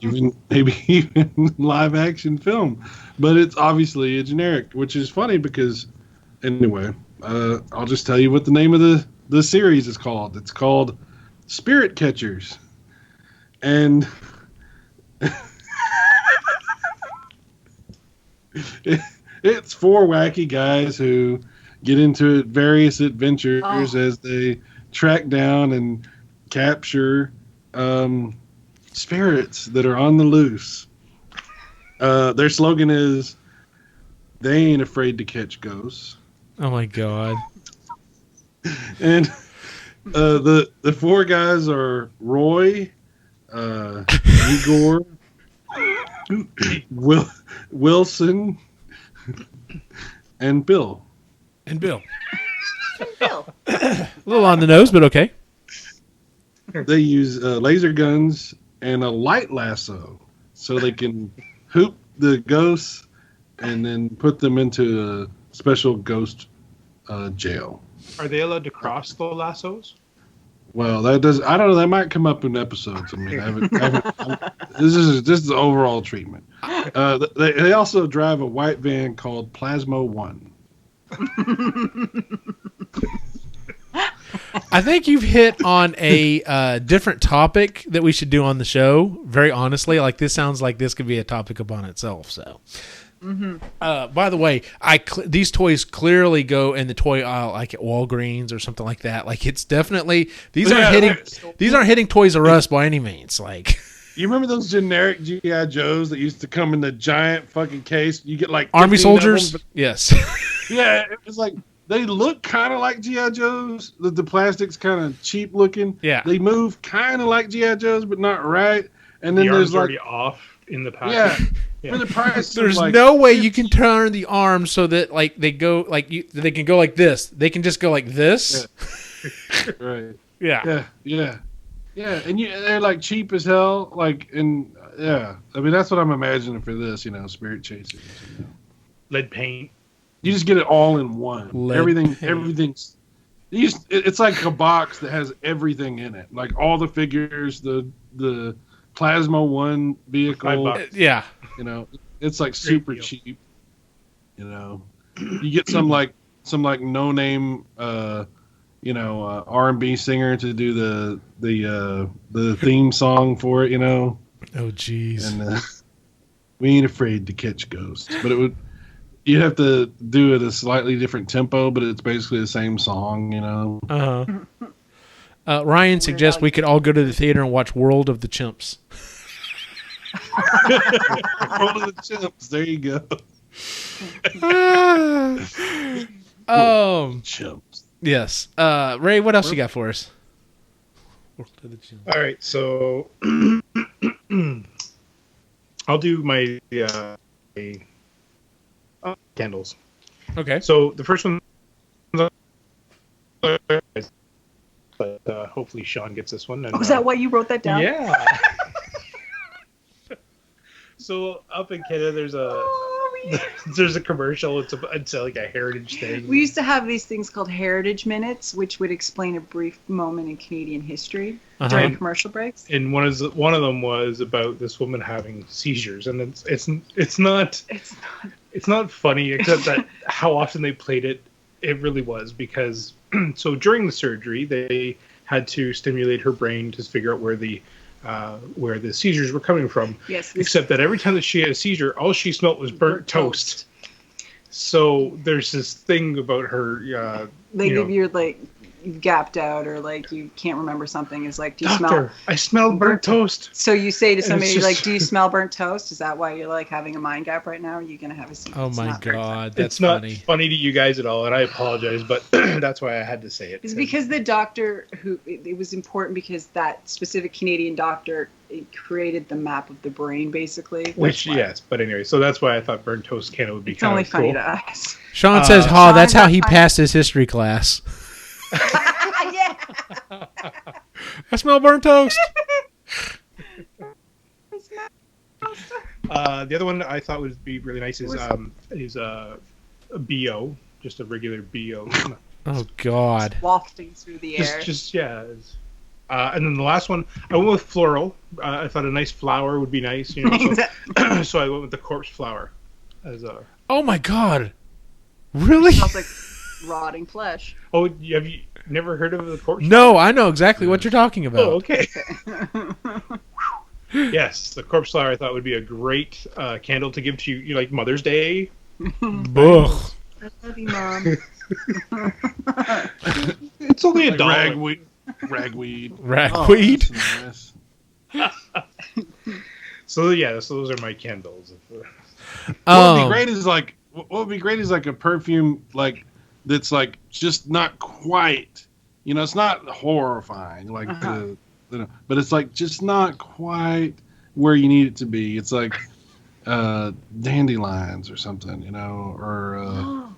even live action film. But it's obviously a generic, which is funny because, anyway, I'll just tell you what the name of the series is called. It's called Spirit Catchers. And It's four wacky guys who get into various adventures as they track down and capture spirits that are on the loose. Their slogan is, "They ain't afraid to catch ghosts." Oh my god! And the four guys are Roy, Igor, Wilson, and Bill. Bill. A little on the nose, but okay. They use laser guns and a light lasso so they can hoop the ghosts and then put them into a special ghost jail. Are they allowed to cross the lassos? Well, I don't know. That might come up in episodes. I mean, this is the overall treatment. They also drive a white van called Plasmo One. I think you've hit on a different topic that we should do on the show. Very honestly, like this sounds like this could be a topic upon itself. So, by the way, these toys clearly go in the toy aisle, like at Walgreens or something like that. Like it's definitely these aren't hitting Toys R Us by any means. Like you remember those generic GI Joes that used to come in the giant fucking case? You get like Army 15 of soldiers. them, Yes. Yeah, it was like they look kind of like GI Joes. The plastic's kind of cheap looking. Yeah. They move kind of like GI Joes, but not right. And then The there's arm's like already off in the package. for the price. There's of like, no way you can turn the arms so that like they go like they can go like this. They can just go like this. Yeah. Right. Yeah. Yeah. And they're like cheap as hell. Like and yeah, I mean that's what I'm imagining for this. Spirit chasers. Lead paint. You just get it all in one. Lead Everything's. It's like a box that has everything in it, like all the figures, the Plasma One vehicle. $5. Yeah. It's like super cheap. You get some no name, R&B singer to do the theme song for it. Oh jeez. And we ain't afraid to catch ghosts, but you'd have to do it a slightly different tempo, but it's basically the same song. Ryan suggests we could all go to the theater and watch World of the Chimps. World of the Chimps. There you go. Chimps. Yes. Ray, what else you got for us? World of the Chimps. All right, so I'll do my candles. Okay. So the first one, but hopefully Sean gets this one. And, Is that why you wrote that down? Yeah. So up in Canada, there's a commercial. It's like a heritage thing. We used to have these things called heritage minutes, which would explain a brief moment in Canadian history during commercial breaks. And one of them was about this woman having seizures, and it's not funny, except that how often they played it. It really was, because so during the surgery they had to stimulate her brain to figure out where the seizures were coming from. Yes. Except that every time that she had a seizure, all she smelled was burnt toast. So there's this thing about her. If you're like gapped out or like you can't remember something, is like, do you Doctor, smell? I smell burnt toast. So you say to somebody, just, like, do you smell burnt toast? Is that why you're like having a mind gap right now? Are you gonna have a seizure? Oh my god, that's it's not funny. Funny to you guys at all, and I apologize, but that's why I had to say it. It's because the doctor it was important because that specific Canadian doctor created the map of the brain, basically. Which yes, but anyway, so that's why I thought burnt toast Canada would be kind of cool. It's only funny to us. Sean says, that's how he passed his history class." Yeah. I smell burnt toast. The other one I thought would be really nice is a BO, just a regular BO. Oh God. Wafting through the air. And then the last one, I went with floral. I thought a nice flower would be nice, So I went with the corpse flower as a. Oh my God. Really? Smells like rotting flesh. Oh, have you never heard of the corpse? No, I know exactly what you're talking about. Oh, okay. Yes, the corpse flower I thought would be a great candle to give to you like Mother's Day. Ugh. I love you, Mom. It's only Like $1. ragweed. Ragweed. Oh, that's nice. So yeah, so those are my candles. What would be great is like a perfume like that's like just not quite, it's not horrifying like but it's like just not quite where you need it to be. It's like dandelions or something, or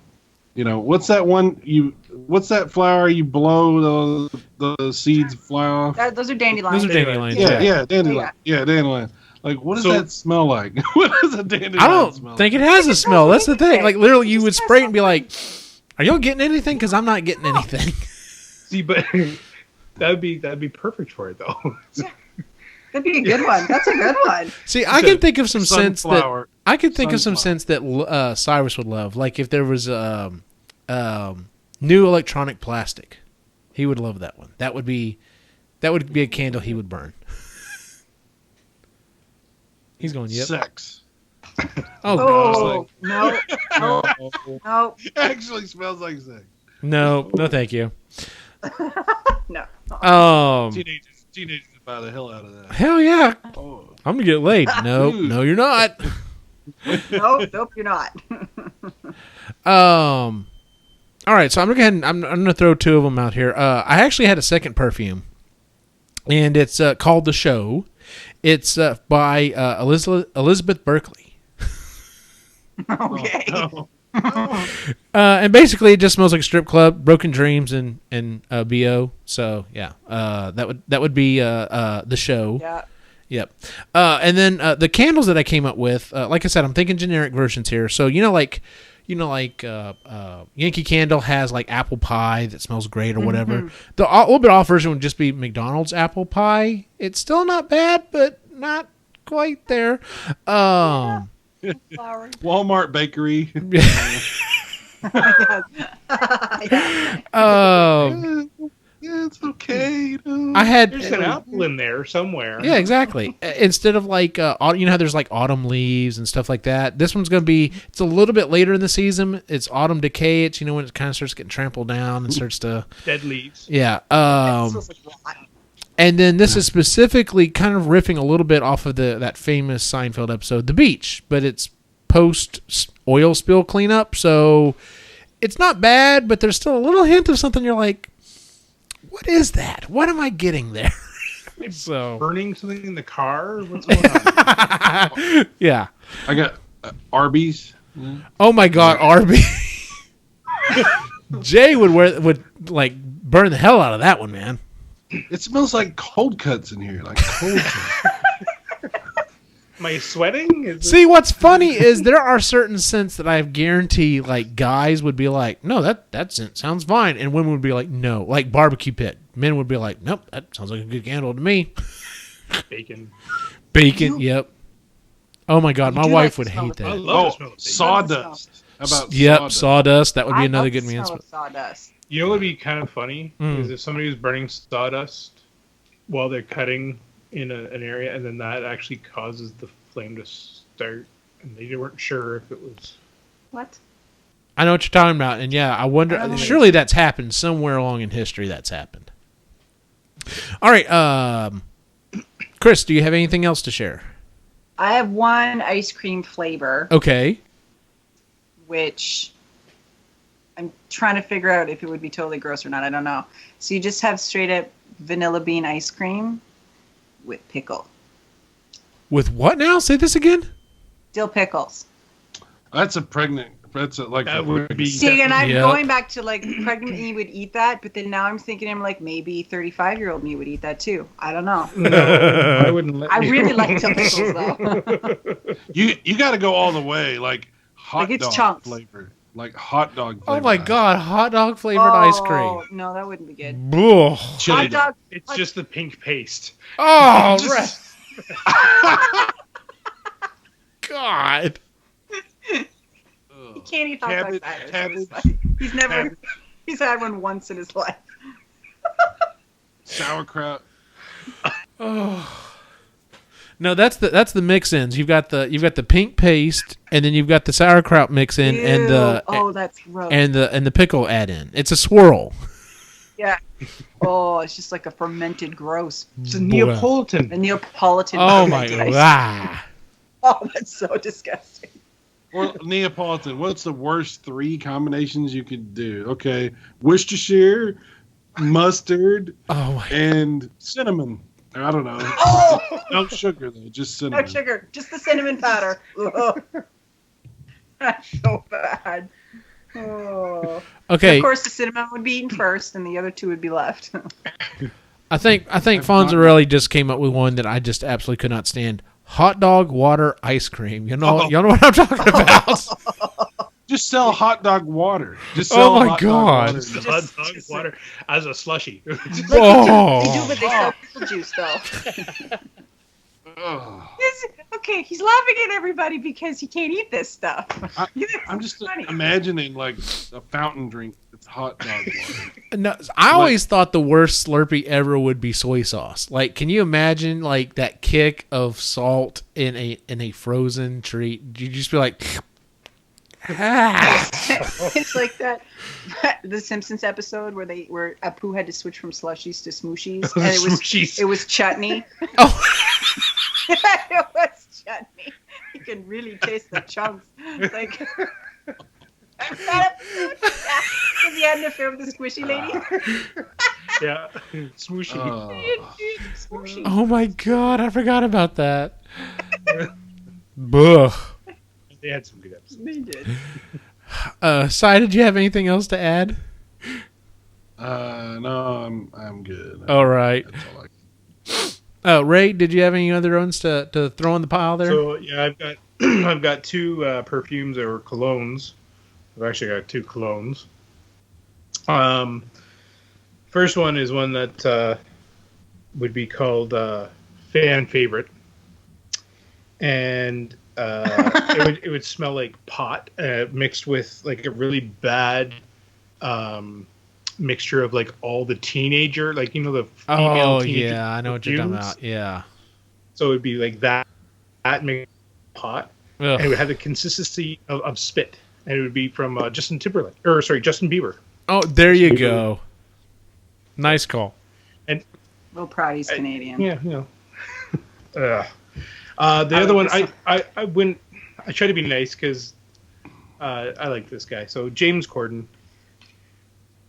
what's that flower you blow the seeds fly off? Those are dandelions. Those are dandelions. Yeah, dandelion. Yeah, dandelion. Like, what does that smell like? What does a dandelion I don't smell think like? it has a smell. That's the thing. Like, literally, you would spray it and be like, "Are y'all getting anything? Because I'm not getting anything." See, but that'd be perfect for it though. Yeah. That'd be a good one. That's a good one. See, I can think of some scents that Sunflower. Cyrus would love. Like if there was new electronic plastic, he would love that one. That would be a candle he would burn. He's going, yep. Sex. Oh, No. Actually smells like sex. no, thank you. No. Teenagers buy the hell out of that. Hell yeah, Oh. I'm gonna get laid. No, you're not. Nope, you're not. All right, so I'm gonna go ahead and I'm gonna throw two of them out here. I actually had a second perfume, and it's called The Show. It's by Elizabeth Berkley. Okay. Oh. And basically, it just smells like a strip club, broken dreams, and BO. So yeah, that would be The Show. Yeah. Yep. And then the candles that I came up with, like I said, I'm thinking generic versions here. So Yankee Candle has like apple pie that smells great or whatever. The little bit off version would just be McDonald's apple pie. It's still not bad, but not quite there. Flowers. Walmart bakery. Yeah, it's okay. I had There's an apple in there somewhere. Yeah, exactly. Instead of like, how there's like autumn leaves and stuff like that. This one's going to be, it's a little bit later in the season. It's autumn decay. It's, when it kind of starts getting trampled down and starts to. Dead leaves. Yeah. Smells like rot. And then this is specifically kind of riffing a little bit off of that famous Seinfeld episode, The Beach, but it's post oil spill cleanup. So it's not bad, but there's still a little hint of something you're like, what is that? What am I getting there? So Burning something in the car? What's going on? yeah. I got Arby's. Oh my God, Arby. Jay would like burn the hell out of that one, man. It smells like cold cuts in here. Like cold cuts. Am I sweating? See, what's funny is there are certain scents that I guarantee, like, guys would be like, no, that scent sounds fine. And women would be like, no. Like barbecue pit. Men would be like, nope, that sounds like a good candle to me. Bacon. Yep. Oh, my God, my wife would hate I that. love the smell of bacon. Sawdust. How about Yep, sawdust. That would be I another love good the man. smell of sawdust. You know what would be kind of funny? Is if somebody was burning sawdust while they're cutting in an area, and then that actually causes the flame to start, and they weren't sure if it was... What? I know what you're talking about. And, yeah, I wonder, surely that's happened somewhere along in history that's happened. All right, Chris, do you have anything else to share? I have one ice cream flavor, Okay. which I'm trying to figure out if it would be totally gross or not. I don't know. So you just have straight up vanilla bean ice cream with pickle. With what now? Say this again? Dill pickles. That's a pregnant. That's like That would be... See, and I'm Yep. going back to like pregnant me would eat that, but then now I'm thinking I'm like maybe 35-year-old me would eat that too. I don't know. No, I wouldn't let I you. really like dill pickles though. You got to go all the way, like hot Like it's dog chunks. flavor, like hot dog. Oh Flavor. my God, hot dog flavored ice cream. Oh, no, that wouldn't be good. Ugh. Chili Hot dog. It's just the pink paste. Oh, Just- right. God. He can't eat hot dogs Cabbage, either. cabbage, He's never. He's had one once in his life. sauerkraut. Oh. No, that's the mix-ins. You've got the pink paste, and then you've got the sauerkraut mix-in, and that's gross. and the pickle add-in. It's a swirl. Yeah. Oh, it's just like a fermented gross. It's a Neapolitan. A Neapolitan. Oh my fermented ice god! Oh, that's so disgusting. Well, Neapolitan. What's the worst 3 combinations you could do? Okay, Worcestershire, mustard, and cinnamon. I don't know. Oh! No sugar though, just cinnamon. No sugar, just the cinnamon powder. Ugh. That's so bad. Oh. Okay. Of course, the cinnamon would be eaten first, and the other 2 would be left. I think Fonzarelli just came up with one that I just absolutely could not stand. Hot dog water ice cream. Y'all know what I'm talking about. Just sell hot dog water. Just sell Oh my hot God. dog water. Just hot dog water as a slushy. They do, but they sell pickle juice, though. Okay, he's laughing at everybody because he can't eat this stuff. I'm just imagining like a fountain drink that's hot dog water. No, I always thought the worst Slurpee ever would be soy sauce. Like, can you imagine like that kick of salt in a frozen treat? You just be like, It's like the Simpsons episode where Apu had to switch from slushies to smooshies, and it was chutney. Oh. It was chutney. You can really taste the chunks. Like, because he had to film the squishy lady. Yeah, smooshy. Smooshy. Oh my god, I forgot about that. Buh. They had some good episodes. They did. Sai, did you have anything else to add? No, I'm good. All right. That's all I Ray, did you have any other ones to throw in the pile there? So yeah, I've got 2 perfumes or colognes. I've actually got 2 colognes. First one is one that would be called fan favorite, and it would smell like pot mixed with like a really bad mixture of like all the teenager, like the female teenager yeah, I know what you're talking about. Yeah. So it would be like that mixed pot, Ugh. and it would have the consistency of spit, and it would be from Justin Bieber. Oh, there you go. Nice call. And Real proud he's Canadian. Yeah, the other one, I try to be nice because I like this guy. So James Corden,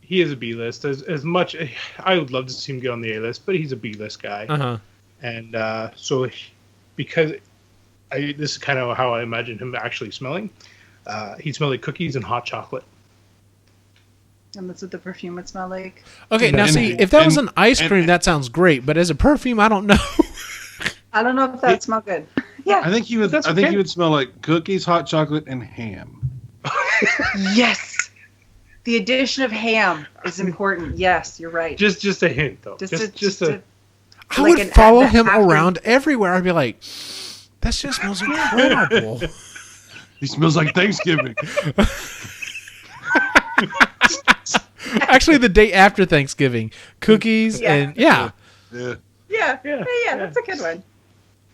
he is a B-list. As much, I would love to see him get on the A-list, but he's a B-list guy. Uh-huh. And because this is kind of how I imagine him actually smelling. He'd smell like cookies and hot chocolate. And that's what the perfume would smell like. Okay, now see, if that was an ice cream, that sounds great. But as a perfume, I don't know. I don't know if that smell good. Yeah, I think he would. I think he would smell like cookies, hot chocolate, and ham. Yes, the addition of ham is important. Yes, you're right. Just a hint, though. Just a. I would follow him around everywhere. I'd be like, that just smells incredible. He smells like Thanksgiving. Actually, the day after Thanksgiving, cookies and Yeah, that's a good one.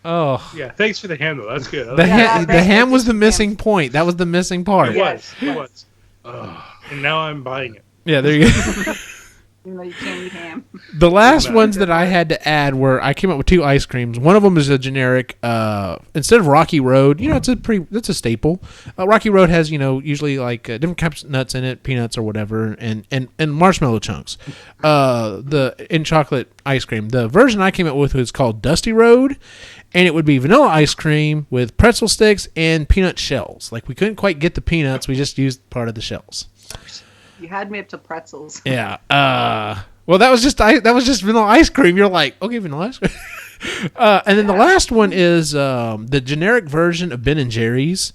Oh, yeah. Thanks for the ham, though. That's good. the ham was the missing point. That was the missing part. It was. And now I'm buying it. Yeah, there you go. Even though you can't eat ham. The last ones that I had to add were I came up with 2 ice creams. One of them is a generic. Instead of Rocky Road, it's a staple. Rocky Road has usually like different types of nuts in it, peanuts or whatever, and marshmallow chunks. The in chocolate ice cream. The version I came up with was called Dusty Road, and it would be vanilla ice cream with pretzel sticks and peanut shells. Like we couldn't quite get the peanuts, we just used part of the shells. You had me up to pretzels. Yeah. Well, that was just vanilla ice cream. You're like, okay, vanilla ice cream. And then the last one is the generic version of Ben and Jerry's.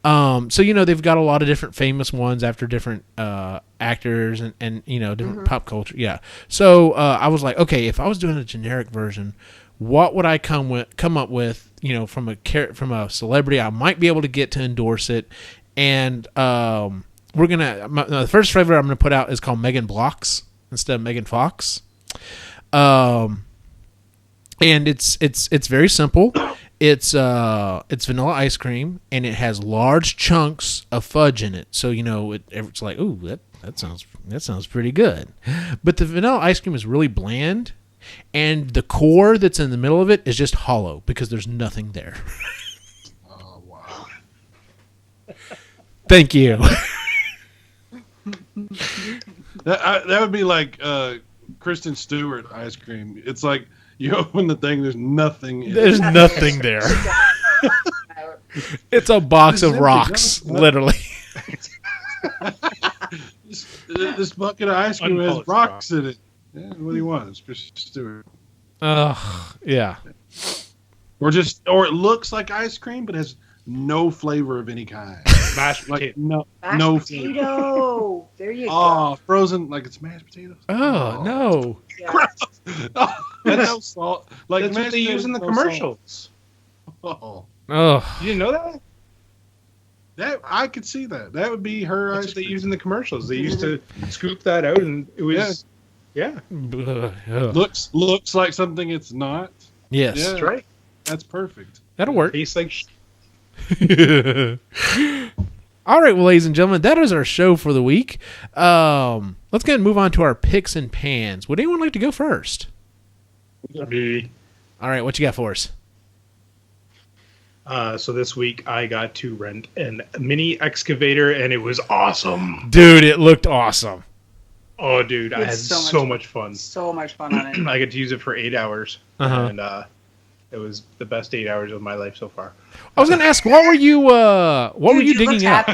So they've got a lot of different famous ones after different actors and different pop culture. Yeah. So I was like, okay, if I was doing a generic version, what would I come up with? From a celebrity I might be able to get to endorse it, and the first flavor I'm gonna put out is called Megan Blocks instead of Megan Fox. And it's very simple. It's vanilla ice cream, and it has large chunks of fudge in it. So it's like, ooh, that sounds pretty good. But the vanilla ice cream is really bland, and the core that's in the middle of it is just hollow because there's nothing there. Oh wow! Thank you. That would be like Kristen Stewart ice cream. It's like you open the thing, there's nothing in There's it. nothing there. It's a box of rocks, literally. This bucket of ice cream has rocks in it. Yeah, what do you want? It's Kristen Stewart. Yeah. Or it looks like ice cream, but has no flavor of any kind. Mashed potato. No potato. There you go. Oh, frozen like it's mashed potatoes. Oh no. Yeah. Oh, and no salt. Like That's what they use in the commercials. Oh, Oh. You didn't know that? that I could see that. That would be her That's ice what they cream. use in the commercials. They used to scoop that out, and it was yeah. Looks like something it's not. Yes. Yeah. That's right. That's perfect. That'll work. Tastes like All right, well, ladies and gentlemen, that is our show for the week. Let's go ahead and move on to our picks and pans. Would anyone like to go first? me. All right, what you got for us? So this week I got to rent a mini excavator, and it was awesome. Dude, it looked awesome. Oh, dude, I had It's so much fun. So much fun on it. I got to use it for 8 hours, Uh-huh. and it was the best 8 hours of my life so far. I was going to ask, what were you Dude, digging out?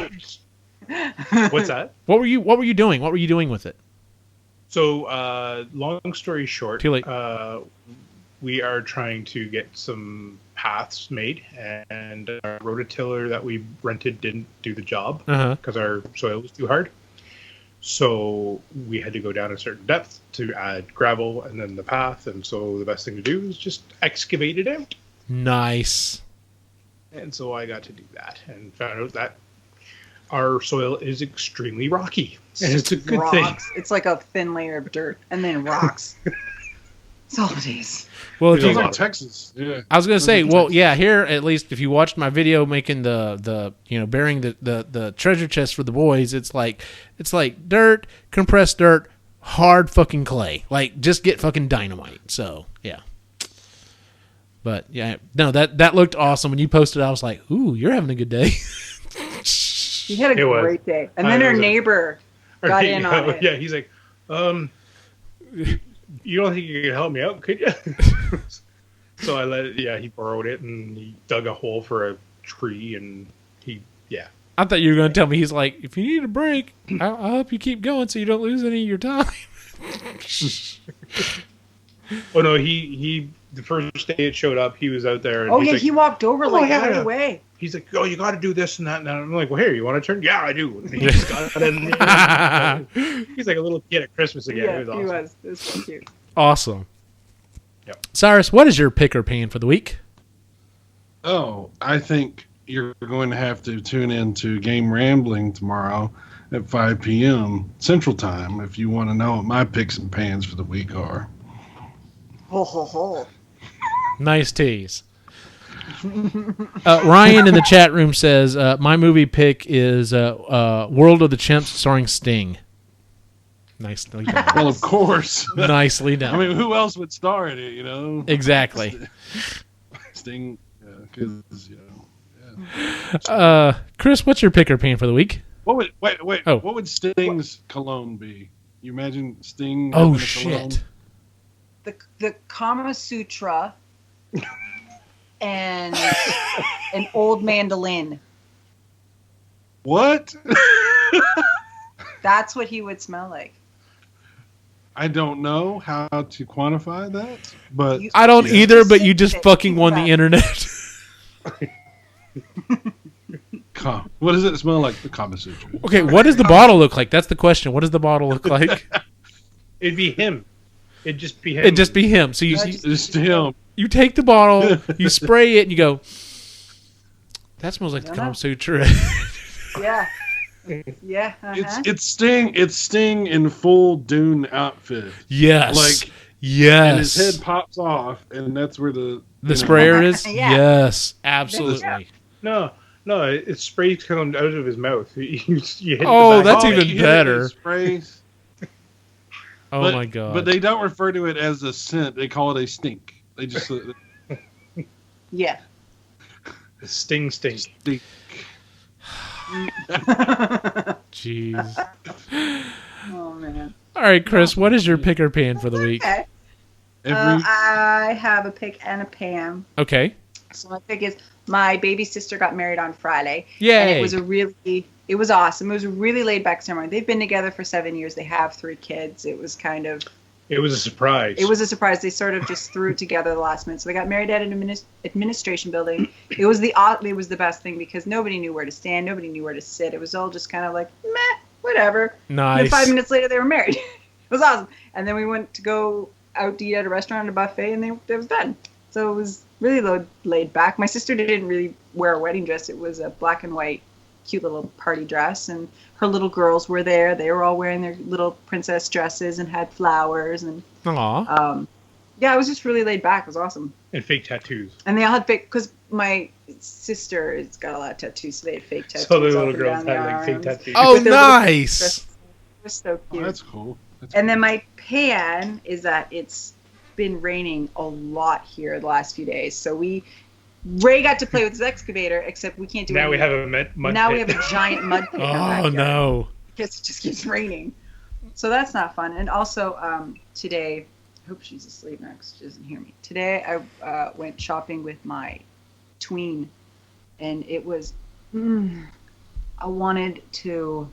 What's that? What were you doing? What were you doing with it? So, long story short, Too late. We are trying to get some paths made, and our rototiller that we rented didn't do the job Uh-huh. because our soil was too hard. So we had to go down a certain depth to add gravel and then the path. And so the best thing to do is just excavate it out. Nice. And so I got to do that and found out that our soil is extremely rocky. And it's a good thing. Rocks. It's like a thin layer of dirt and then rocks. It's all it is. Well, if It's you, like Texas. Yeah. I was going to say, well, yeah, here, at least if you watched my video making the burying the treasure chest for the boys, it's like dirt, compressed dirt, hard fucking clay. Like, just get fucking dynamite. So, yeah. But, yeah, no, that looked awesome. When you posted it, I was like, ooh, you're having a good day. He had a It was. great day. And then her neighbor got in on it. Yeah, he's like, you don't think you could help me out, could you? So he borrowed it and he dug a hole for a tree and I thought you were going to tell me, he's like, if you need a break, I'll help you keep going so you don't lose any of your time. Oh no, he the first day it showed up, he was out there. And Oh, he's yeah, like, he walked over right away. He's like, oh, you got to do this and that. And I'm like, well, here, you want to turn? Yeah, I do. And he just got it. He's like a little kid at Christmas again. Yeah, It was awesome. he was. It was so cute. Awesome. Yep. Cyrus, what is your pick or pan for the week? Oh, I think you're going to have to tune in to Game Rambling tomorrow at 5 p.m. Central Time if you want to know what my picks and pans for the week are. Ho, ho, ho. Nice tease. Ryan in the chat room says, my movie pick is World of the Chimps starring Sting. Nicely done. Well, of course. Nicely done. I mean, who else would star in it, you know? Exactly. Sting, because, you know. Chris, what's your pick or pan for the week? What would, wait, Oh. what would Sting's cologne be? You imagine Sting Oh, having a cologne? shit. The Kama Sutra and an old mandolin. What? That's what he would smell like. I don't know how to quantify that, but I don't You- either, but you Think just of it. fucking Think won about the it. internet. what does it smell like? The Kama Sutra. Okay, what does the bottle look like? That's the question. What does the bottle look like? It'd be him. It'd just be him. It'd just be him. So Just him. you take the bottle, you spray it, and you go, that smells like the Yeah. Kama Sutra. Yeah. Yeah. It's Sting in full Dune outfit. Yes. Like and his Yes. head pops off, and that's where the Sprayer is? Yeah. Yes, absolutely. No, it sprays coming out of his mouth. You hit Oh, the back. that's even you hit it, better. it sprays. Oh But- my god. But they don't refer to it as a scent; they call it a stink. They just Yeah. Sting. stink. Jeez. Oh man. All right, Chris, what is your pick or pan for the week? Okay. Every I have a pick and a pan. Okay. So my pick is my baby sister got married on Friday. Yay. And it was awesome. It was a really laid back ceremony. They've been together for 7 years. They have 3 kids. It was It was a surprise. a surprise. They sort of just threw it together the last minute. So they got married at an administration building. It was the best thing because nobody knew where to stand. Nobody knew where to sit. It was all just kind of like, meh, whatever. And then Nice. 5 minutes later, they were married. It was awesome. And then we went to go out to eat at a restaurant, a buffet, and it was done. So it was really laid back. My sister didn't really wear a wedding dress. It was a black and white, cute little party dress. And her little girls were there. They were all wearing their little princess dresses and had flowers. And Aw. yeah, it was just really laid back. It was awesome. And fake tattoos. And they all had fake, because my sister has got a lot of tattoos, so they had fake tattoos. So the up little and girls down had their like fake arms. tattoos. Oh, With their little nice. It was so oh, cute. that's cool. And then my pan is that it's been raining a lot here the last few days. So Ray got to play with his excavator, except we can't do it. Now we have a mud Now pit. we have a giant mud pit. in our Oh backyard no. Because it just keeps raining. So that's not fun. And also today, I hope she's asleep now because she doesn't hear me. Today I went shopping with my tween, and it was, I wanted to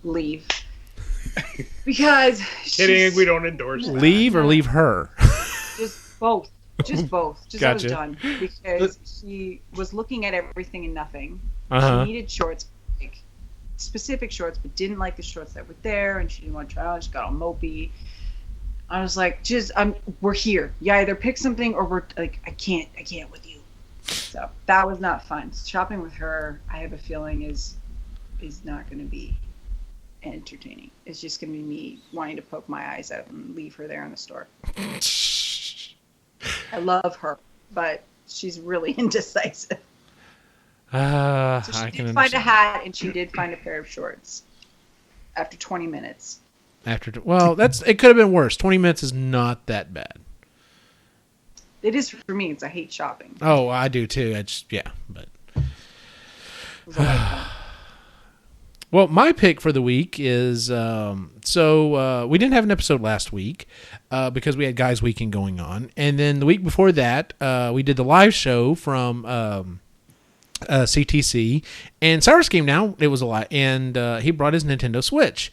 leave. Because Kidding, we don't endorse that. Leave or leave her? just both. Just both. Just Gotcha. I was done. Because she was looking at everything and nothing. Uh-huh. She needed shorts, like specific shorts, but didn't like the shorts that were there, and she didn't want to try on. She got all mopey. I was like, we're here. You either pick something or we're like, I can't with you. So that was not fun. Shopping with her, I have a feeling is not going to be entertaining. It's just going to be me wanting to poke my eyes out and leave her there in the store. I love her, but she's really indecisive. So I she can did find a understand. hat, and she did find a pair of shorts after 20 minutes. Well, it could have been worse. 20 minutes is not that bad. It is for me. I hate shopping. Oh, I do too. But It was a lot of fun. well, my pick for the week is we didn't have an episode last week because we had Guys Weekend going on, and then the week before that we did the live show from CTC, and Cyrus came down. It was a lot, and he brought his Nintendo Switch.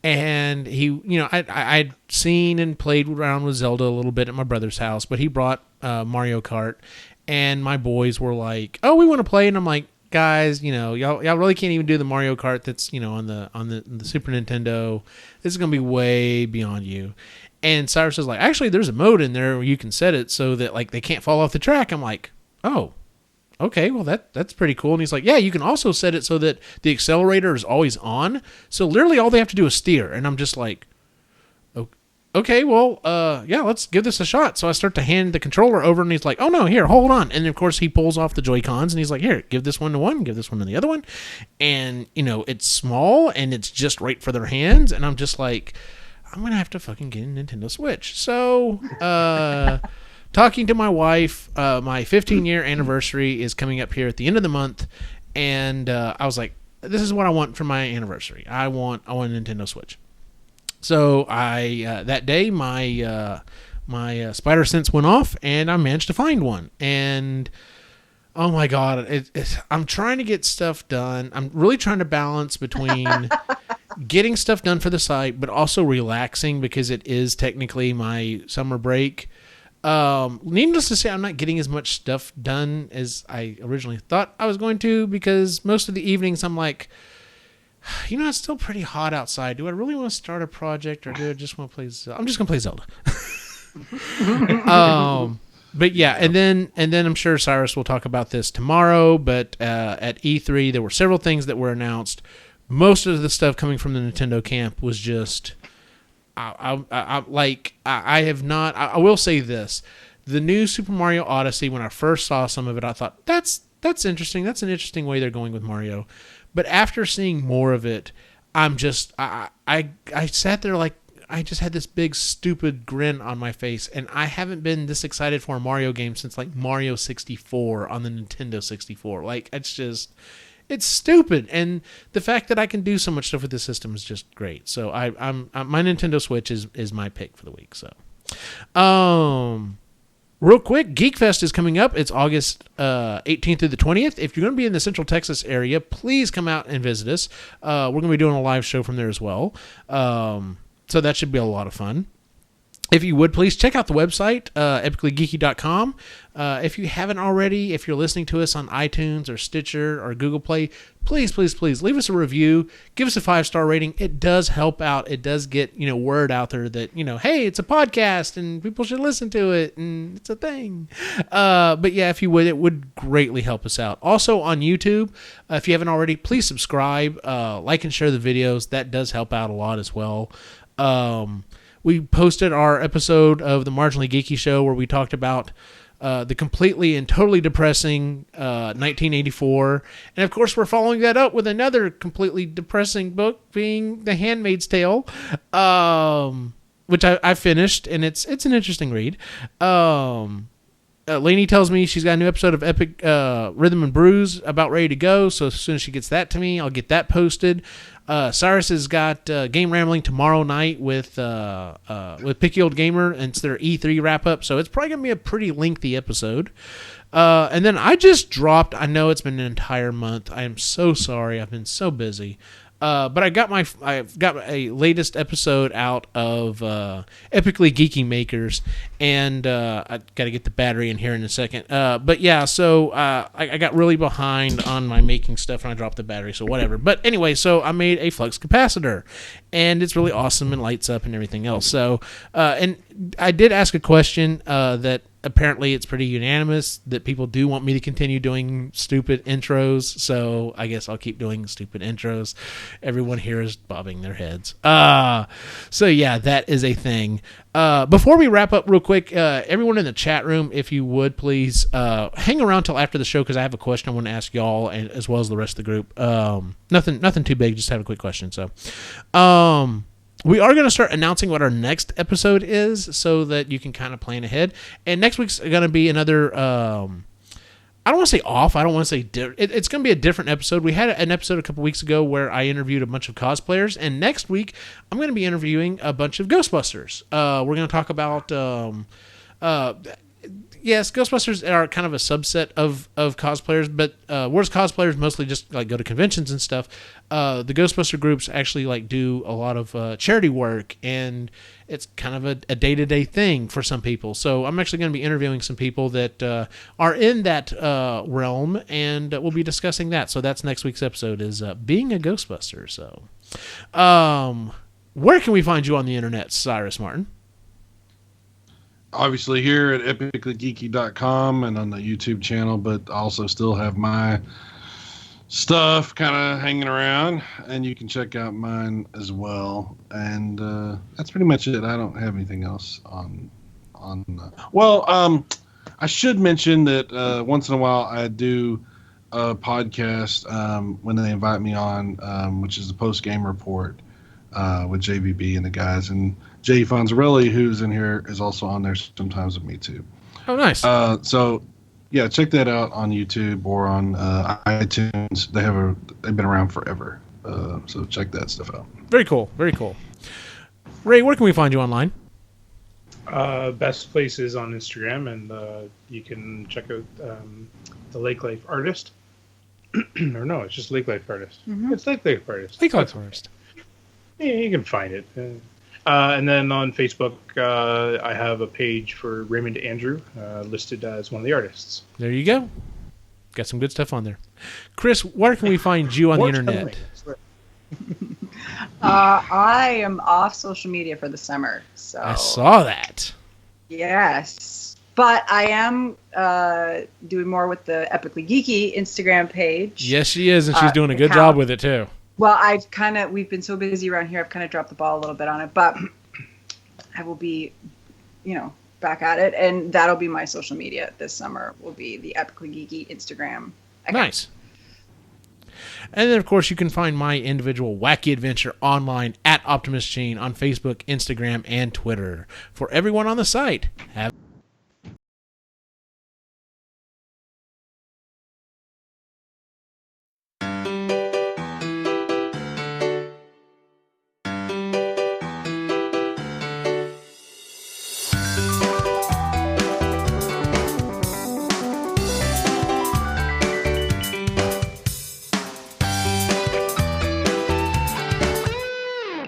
And he, I'd seen and played around with Zelda a little bit at my brother's house, but he brought Mario Kart, and my boys were like, "Oh, we want to play," and I'm like, "Guys, y'all really can't even do the Mario Kart that's on the Super Nintendo. This is gonna be way beyond you." And Cyrus was like, "Actually, there's a mode in there where you can set it so that like they can't fall off the track." I'm like, "Oh. Okay, well that's pretty cool." And he's like, "Yeah, you can also set it so that the accelerator is always on. So literally all they have to do is steer." And I'm just like, "Okay, well, yeah, let's give this a shot." So I start to hand the controller over, and he's like, "Oh no, here, hold on." And of course he pulls off the Joy-Cons, and he's like, "Here, give this one to one, give this one to the other one." And it's small and it's just right for their hands, and I'm just like, I'm gonna have to fucking get a Nintendo Switch. So talking to my wife, my 15-year anniversary is coming up here at the end of the month, and I was like, "This is what I want for my anniversary. I want a Nintendo Switch." So I that day my spider sense went off, and I managed to find one. And oh my god, I'm trying to get stuff done. I'm really trying to balance between getting stuff done for the site, but also relaxing because it is technically my summer break. Needless to say, I'm not getting as much stuff done as I originally thought I was going to, because most of the evenings I'm like, it's still pretty hot outside. Do I really want to start a project, or do I just want to play Zelda? I'm just going to play Zelda. But yeah, and then I'm sure Cyrus will talk about this tomorrow, but at E3 there were several things that were announced. Most of the stuff coming from the Nintendo camp was just, I have not. I will say this: the new Super Mario Odyssey. When I first saw some of it, I thought that's interesting. That's an interesting way they're going with Mario. But after seeing more of it, I'm just I sat there like I just had this big stupid grin on my face, and I haven't been this excited for a Mario game since like Mario 64 on the Nintendo 64. Like it's stupid, and the fact that I can do so much stuff with this system is just great. So I'm my Nintendo Switch is my pick for the week. So, real quick, Geek Fest is coming up. It's August 18th through the 20th. If you're going to be in the Central Texas area, please come out and visit us. We're going to be doing a live show from there as well. So that should be a lot of fun. If you would, please check out the website, epicallygeeky.com. If you haven't already, if you're listening to us on iTunes or Stitcher or Google Play, please leave us a review. Give us a 5-star rating. It does help out. It does get, word out there that, hey, it's a podcast and people should listen to it and it's a thing. But yeah, if you would, it would greatly help us out. Also on YouTube, if you haven't already, please subscribe, like and share the videos. That does help out a lot as well. We posted our episode of the Marginally Geeky Show where we talked about the completely and totally depressing 1984. And, of course, we're following that up with another completely depressing book being The Handmaid's Tale, which I finished, and it's an interesting read. Lainey tells me she's got a new episode of Epic Rhythm and Brews about ready to go, so as soon as she gets that to me, I'll get that posted. Cyrus has got Game Rambling tomorrow night with Picky Old Gamer, and it's their E3 wrap-up, so it's probably going to be a pretty lengthy episode. And then I just dropped, I know it's been an entire month, I am so sorry, I've been so busy. But I've got a latest episode out of Epically Geeky Makers, and I got to get the battery in here in a second. But yeah, so I got really behind on my making stuff, and I dropped the battery, so whatever. But anyway, so I made a flux capacitor, and it's really awesome and lights up and everything else. So, and I did ask a question that apparently it's pretty unanimous that people do want me to continue doing stupid intros, so I guess I'll keep doing stupid intros. Everyone here is bobbing their heads. So yeah, that is a thing. Before we wrap up real quick, everyone in the chat room, if you would please hang around till after the show, because I have a question I want to ask y'all, and as well as the rest of the group. Nothing too big, just have a quick question. So we are going to start announcing what our next episode is so that you can kind of plan ahead. And next week's going to be another, I don't want to say off. I don't want to say it's going to be a different episode. We had an episode a couple weeks ago where I interviewed a bunch of cosplayers. And next week, I'm going to be interviewing a bunch of Ghostbusters. We're going to talk about... yes, Ghostbusters are kind of a subset of cosplayers, but whereas cosplayers mostly just like go to conventions and stuff, the Ghostbuster groups actually like do a lot of charity work, and it's kind of a day-to-day thing for some people. So I'm actually going to be interviewing some people that are in that realm, and we'll be discussing that. So that's next week's episode, is being a Ghostbuster. So where can we find you on the internet, Cyrus Martin? Obviously here at epicallygeeky.com and on the YouTube channel, but I also still have my stuff kind of hanging around, and you can check out mine as well. And that's pretty much it. I don't have anything else on. I should mention that once in a while I do a podcast when they invite me on, which is the Post Game Report with JVB and the guys, and Jay Fonzarelli, who's in here, is also on there sometimes with me too. Oh, nice. So, yeah, check that out on YouTube or on iTunes. They've been around forever, so check that stuff out. Very cool. Very cool. Ray, where can we find you online? Best places on Instagram, and you can check out the Lake Life Artist. Or no, it's just Lake Life Artist. Mm-hmm. It's Lake Life Artist. Lake Life Artist. Yeah, you can find it. And then on Facebook, I have a page for Raymond Andrew listed as one of the artists. There you go. Got some good stuff on there. Chris, where can we find you on the internet? I am off social media for the summer. So I saw that. Yes. But I am doing more with the Epically Geeky Instagram page. Yes, she is, and she's doing a good job with it, too. Well, we've been so busy around here, I've kind of dropped the ball a little bit on it. But I will be, back at it, and that'll be my social media this summer. Will be the Epically Geeky Instagram account. Nice. And then, of course, you can find my individual wacky adventure online at Optimus Gene on Facebook, Instagram, and Twitter. For everyone on the site, have